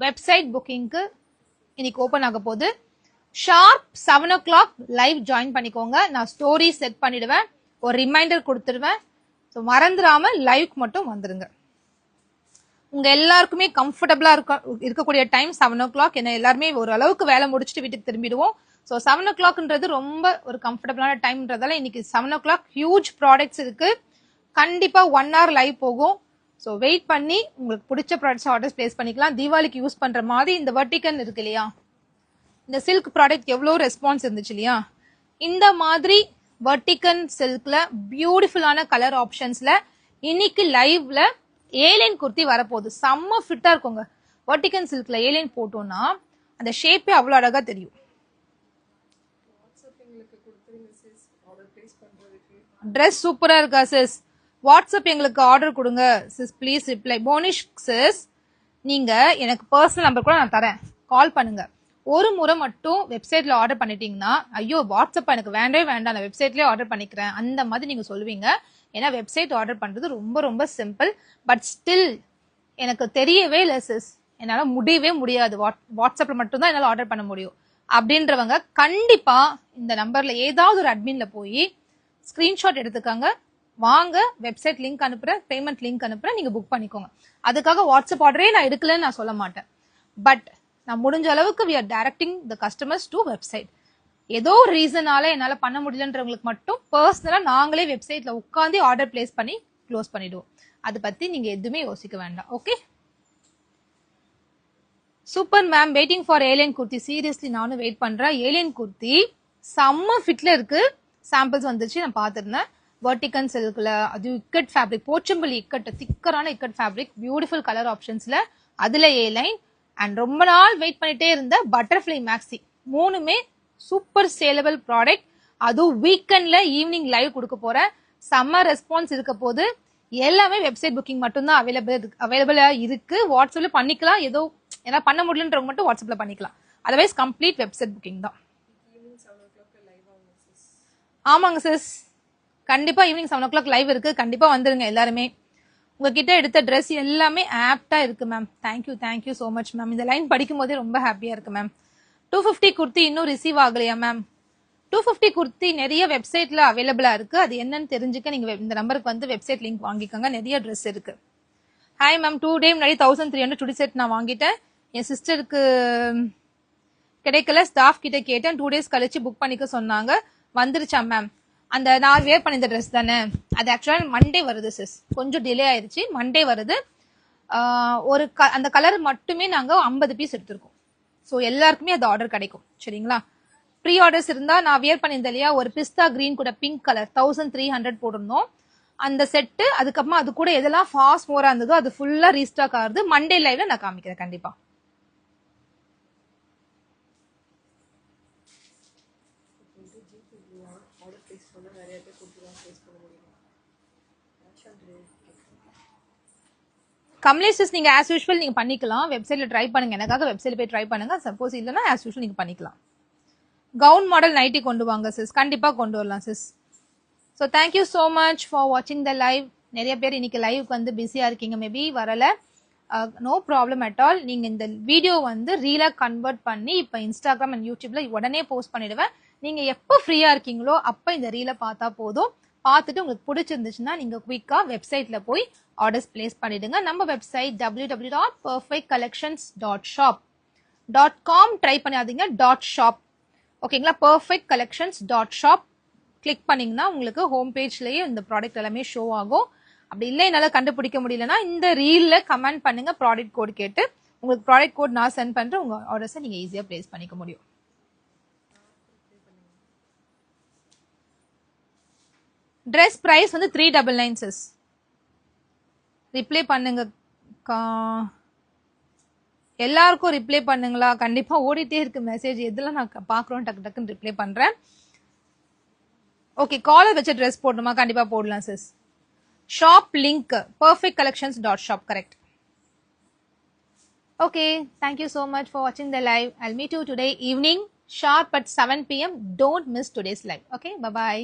வெப்சைட் புக்கிங்க்கு இன்னைக்கு ஓபன் ஆக போகுது. ஷார்ப் 7 o'clock லைவ் ஜாயின் பண்ணிக்கோங்க. நான் ஸ்டோரி செட் பண்ணிடுவேன், ஒரு ரிமைண்டர் கொடுத்துருவேன். ஸோ மறந்துடாம லைவ்க்கு மட்டும் வந்துருங்க. உங்க எல்லாருக்குமே கம்ஃபர்டபுளா இருக்கக்கூடிய டைம் 7 o'clock. ஏன்னா எல்லாருமே ஒரு அளவுக்கு வேலை முடிச்சுட்டு வீட்டுக்கு திரும்பிடுவோம். ஸோ 7 o'clockன்றது ரொம்ப ஒரு கம்ஃபர்டபுளான டைம்ன்றதால இன்னைக்கு 7 o'clock ஹியூஜ் ப்ராடக்ட்ஸ் இருக்கு. கண்டிப்பா 1 hour லைவ் போகும். ஸோ வெயிட் பண்ணி உங்களுக்கு பிடிச்ச ப்ராடக்ட்ஸ் ஆர்டர்ஸ் பிளேஸ் பண்ணிக்கலாம். தீபாவளிக்கு யூஸ் பண்ற மாதிரி இந்த வெர்டிகன் இருக்கு இல்லையா, இந்த சில்க் ப்ராடக்ட் எவ்வளோ ரெஸ்பான்ஸ் இருந்துச்சு இல்லையா, இந்த மாதிரி வெர்டிகன் சில்க்ல பியூட்டிஃபுல்லான கலர் ஆப்ஷன்ஸ்ல இன்னைக்கு லைவ்ல ஏலியன் குர்த்தி வரப்போகுது. செம்ம ஃபிட்டா இருக்குங்க. வெர்டிகன் சில்க்ல ஏலியன் போட்டோம்னா அந்த ஷேப்பே அவ்வளோ அழகா தெரியும். ட்ரெஸ் சூப்பரா இருக்கா சிஸ்? வாட்ஸ்அப் எங்களுக்கு ஆர்டர் கொடுங்க சிஸ், ப்ளீஸ் ரிப்ளை. போனிஷ் சிஸ், நீங்க எனக்கு பர்சனல் நம்பர் கூட நான் தரேன், கால் பண்ணுங்க. ஒரு முறை மட்டும் வெப்சைட்ல ஆர்டர் பண்ணிட்டீங்கன்னா, ஐயோ வாட்ஸ்அப் எனக்கு வேண்டவே வேண்டாம், நான் வெப்சைட்லயே ஆர்டர் பண்ணிக்கிறேன், அந்த மாதிரி நீங்க சொல்லுவீங்க. ஏன்னா வெப்சைட் ஆர்டர் பண்றது ரொம்ப ரொம்ப சிம்பிள். பட் ஸ்டில் எனக்கு தெரியவே இல்லை சிஸ், என்னால முடியவே முடியாது, வாட்ஸ்அப்ல மட்டும் தான் என்னால ஆர்டர் பண்ண முடியும் அப்படின்றவங்க கண்டிப்பா இந்த நம்பர்ல ஏதாவது ஒரு அட்மின்ல போய் ஸ்கிரீன்ஷாட் எடுத்துக்காங்க, வாங்க வெப்சைட் லிங்க் அனுப்புறேன், பேமெண்ட் லிங்க் அனுப்புறேன், நீங்க புக் பண்ணிக்கோங்க. அதுக்காக வாட்ஸ்அப் ஆர்டரே நான் எடுக்கலன்னு நான் சொல்ல மாட்டேன். பட் நான் முடிஞ்ச அளவுக்கு we are directing the customers to website. ஏதோ ஒரு ரீசனால என்னால பண்ண முடியலன்றவங்களுக்கு மட்டும் பர்சனலா நாங்களே வெப்சைட்ல உட்காந்து ஆர்டர் பிளேஸ் பண்ணி க்ளோஸ் பண்ணிடுவோம். அதை பத்தி நீங்க எதுவுமே யோசிக்க வேண்டாம். Okay, super ma'am. Waiting for alien kurti. Seriously நானும் வெயிட் பண்றேன். ஏலியன் குர்த்தி செம்ம ஃபிட்ல இருக்கு, சாம்பிள்ஸ் வந்துச்சு, நான் பார்த்திருந்தேன். வெர்டிகன் சில்க்ல அது இக்கட் ஃபேப்ரிக், போச்சம்பள்ளி இக்கட், திக்கரான இக்கட் ஃபேப்ரிக், பியூட்டிஃபுல் கலர் ஆப்ஷன்ஸ்ல, அதுல ஏ லைன் அண்ட் ரொம்ப நாள் வெயிட் பண்ணிட்டே இருந்த பட்டர்ஃப்ளை மேக்ஸி, மூணுமே சூப்பர் சேலபிள் ப்ராடக்ட். அதுவும் வீக்கெண்ட்ல ஈவினிங் லைவ் கொடுக்க போறேன். செம்ம ரெஸ்பான்ஸ் இருக்க போது. எல்லாமே வெப்சைட் புக்கிங் மட்டும்தான் அவைலபிளா இருக்கு. வாட்ஸ்அப்ல பண்ணிக்கலாம், ஏதோ ஏன்னா பண்ண முடியலன்றவங்க மட்டும் வாட்ஸ்அப்ல பண்ணிக்கலாம். அதர்வைஸ் கம்ப்ளீட் வெப்சைட் புக்கிங் தான். ஆமாங்க சிஸ், கண்டிப்பா ஈவினிங் 7 o'clock லைவ் இருக்கு, கண்டிப்பா வந்துருங்க எல்லாருமே. உங்ககிட்ட எடுத்த ட்ரெஸ் எல்லாமே ஆப்டா இருக்கு ma'am. Thank you so much ma'am. இந்த லைன் படிக்கும் போதே ரொம்ப ஹாப்பியா இருக்கு மேம். 250 குர்த்தி இன்னும் ரிசீவ் ஆகலையா மேம்? 250 குர்த்தி நிறைய வெப்சைட்ல அவைலபிளா இருக்கு. அது என்னன்னு தெரிஞ்சுக்க நீங்க இந்த நம்பருக்கு வந்து வெப்சைட் லிங்க் வாங்கிக்கோங்க. நிறைய ட்ரெஸ் இருக்கு. ஹாய் மேம், 2 டே முன்னாடி 1300 சுடி செட் நான் வாங்கிட்டேன். என் சிஸ்டருக்கு கிடைக்கல, ஸ்டாஃப் கிட்ட கேட்டேன், 2 days கழிச்சு புக் பண்ணிக்க சொன்னாங்க. வந்துருச்சா மேம்? அந்த நான் வேர் பண்ண இந்த ட்ரெஸ் தானே, அது ஆக்சுவலா மண்டே வருது சிஸ், கொஞ்சம் டிலே ஆயிருச்சு, மண்டே வருது. ஒரு அந்த கலர் மட்டுமே நாங்க 50 பீஸ் எடுத்திருக்கோம். ஸோ எல்லாருக்குமே அது ஆர்டர் கிடைக்கும், சரிங்களா? ப்ரீ ஆர்டர்ஸ் இருந்தா நான் வியர் பண்ணியிருந்தேன் இல்லையா, ஒரு பிஸ்தா கிரீன் கூட பிங்க் கலர் 1300 போட்டிருந்தோம் அந்த செட்டு. அதுக்கப்புறமா அது கூட எதெல்லாம் ஃபாஸ்ட் மோரா இருந்ததோ அது ஃபுல்லா ரீஸ்டாக் ஆகுது. மண்டே லைவ்ல நான் காமிக்கிறேன் கண்டிப்பா. கமலேஷ் நீங்க ஆஸ் யூஷுவல் நீங்க பண்ணிக்கலாம், வெப்சைட்ல ட்ரை பண்ணுங்க, எனக்காக வெப்சைட்ல போய் ட்ரை பண்ணுங்க. சப்போஸ் இல்லைன்னா ஆஸ் யூஷுவல் நீங்க பண்ணிக்கலாம். கவுன் மாடல் நைட்டி கொண்டு வாங்க சிஸ், கண்டிப்பா கொண்டு வரலாம் sis. So thank you so much for வாட்சிங் த லைவ். நிறைய பேர் இன்னைக்கு லைவ்க்கு வந்து பிஸியா இருக்கீங்க, மேபி வரல, நோ ப்ராப்ளம் அட் ஆல். நீங்க இந்த வீடியோ வந்து ரீலா கன்வெர்ட் பண்ணி இப்போ இன்ஸ்டாகிராம் அண்ட் யூடியூப்ல உடனே போஸ்ட் பண்ணிடுவேன். நீங்க எப்போ ஃப்ரீயா இருக்கீங்களோ அப்ப இந்த ரீலை பார்த்தா போதும். பார்த்துட்டு உங்களுக்கு பிடிச்சிருந்துச்சுன்னா நீங்க குயிக்கா வெப்சைட்ல போய் ஆர்டர்ஸ் பிளேஸ் பண்ணிடுங்க. நம்ம வெப்சைட் www.perfectcollections.shop.com ட்ரை பண்ணாதீங்க, .shop. ஓகேங்களா. perfect collections dot shop click பண்ணீங்கன்னா உங்களுக்கு ஹோம் பேஜ்லயே இந்த ப்ராடக்ட் எல்லாமே ஷோ ஆகும். அப்படி இல்லை என்னால கண்டுபிடிக்க முடியலன்னா இந்த ரீல்ல கமெண்ட் பண்ணுங்க ப்ராடக்ட் கோட் கேட்டு, உங்களுக்கு ப்ராடக்ட் கோட் நான் சென்ட் பண்றேன். உங்க ஆர்டர்ஸை நீங்க ஈஸியா பிளேஸ் பண்ணிக்க முடியும். ட்ரெஸ் பிரைஸ் வந்து 399 சிஸ். ரிப்ளை பண்ணுங்க. எல்லாருக்கும் ரிப்ளை பண்ணுங்களா? கண்டிப்பா ஓடிட்டே இருக்கு மெசேஜ். எதுல நான் பாக்குறோம் டக்கு டக்குன்னு ரிப்ளை பண்றேன். ஓகே, காலர் வச்ச ட்ரெஸ் போடணுமா? கண்டிப்பா போடலாம் sis. Shop link perfect collections dot shop correct. Okay, thank you so much for watching the live. I'll meet you today evening sharp at 7 p.m. Don't miss today's live. Okay, bye bye.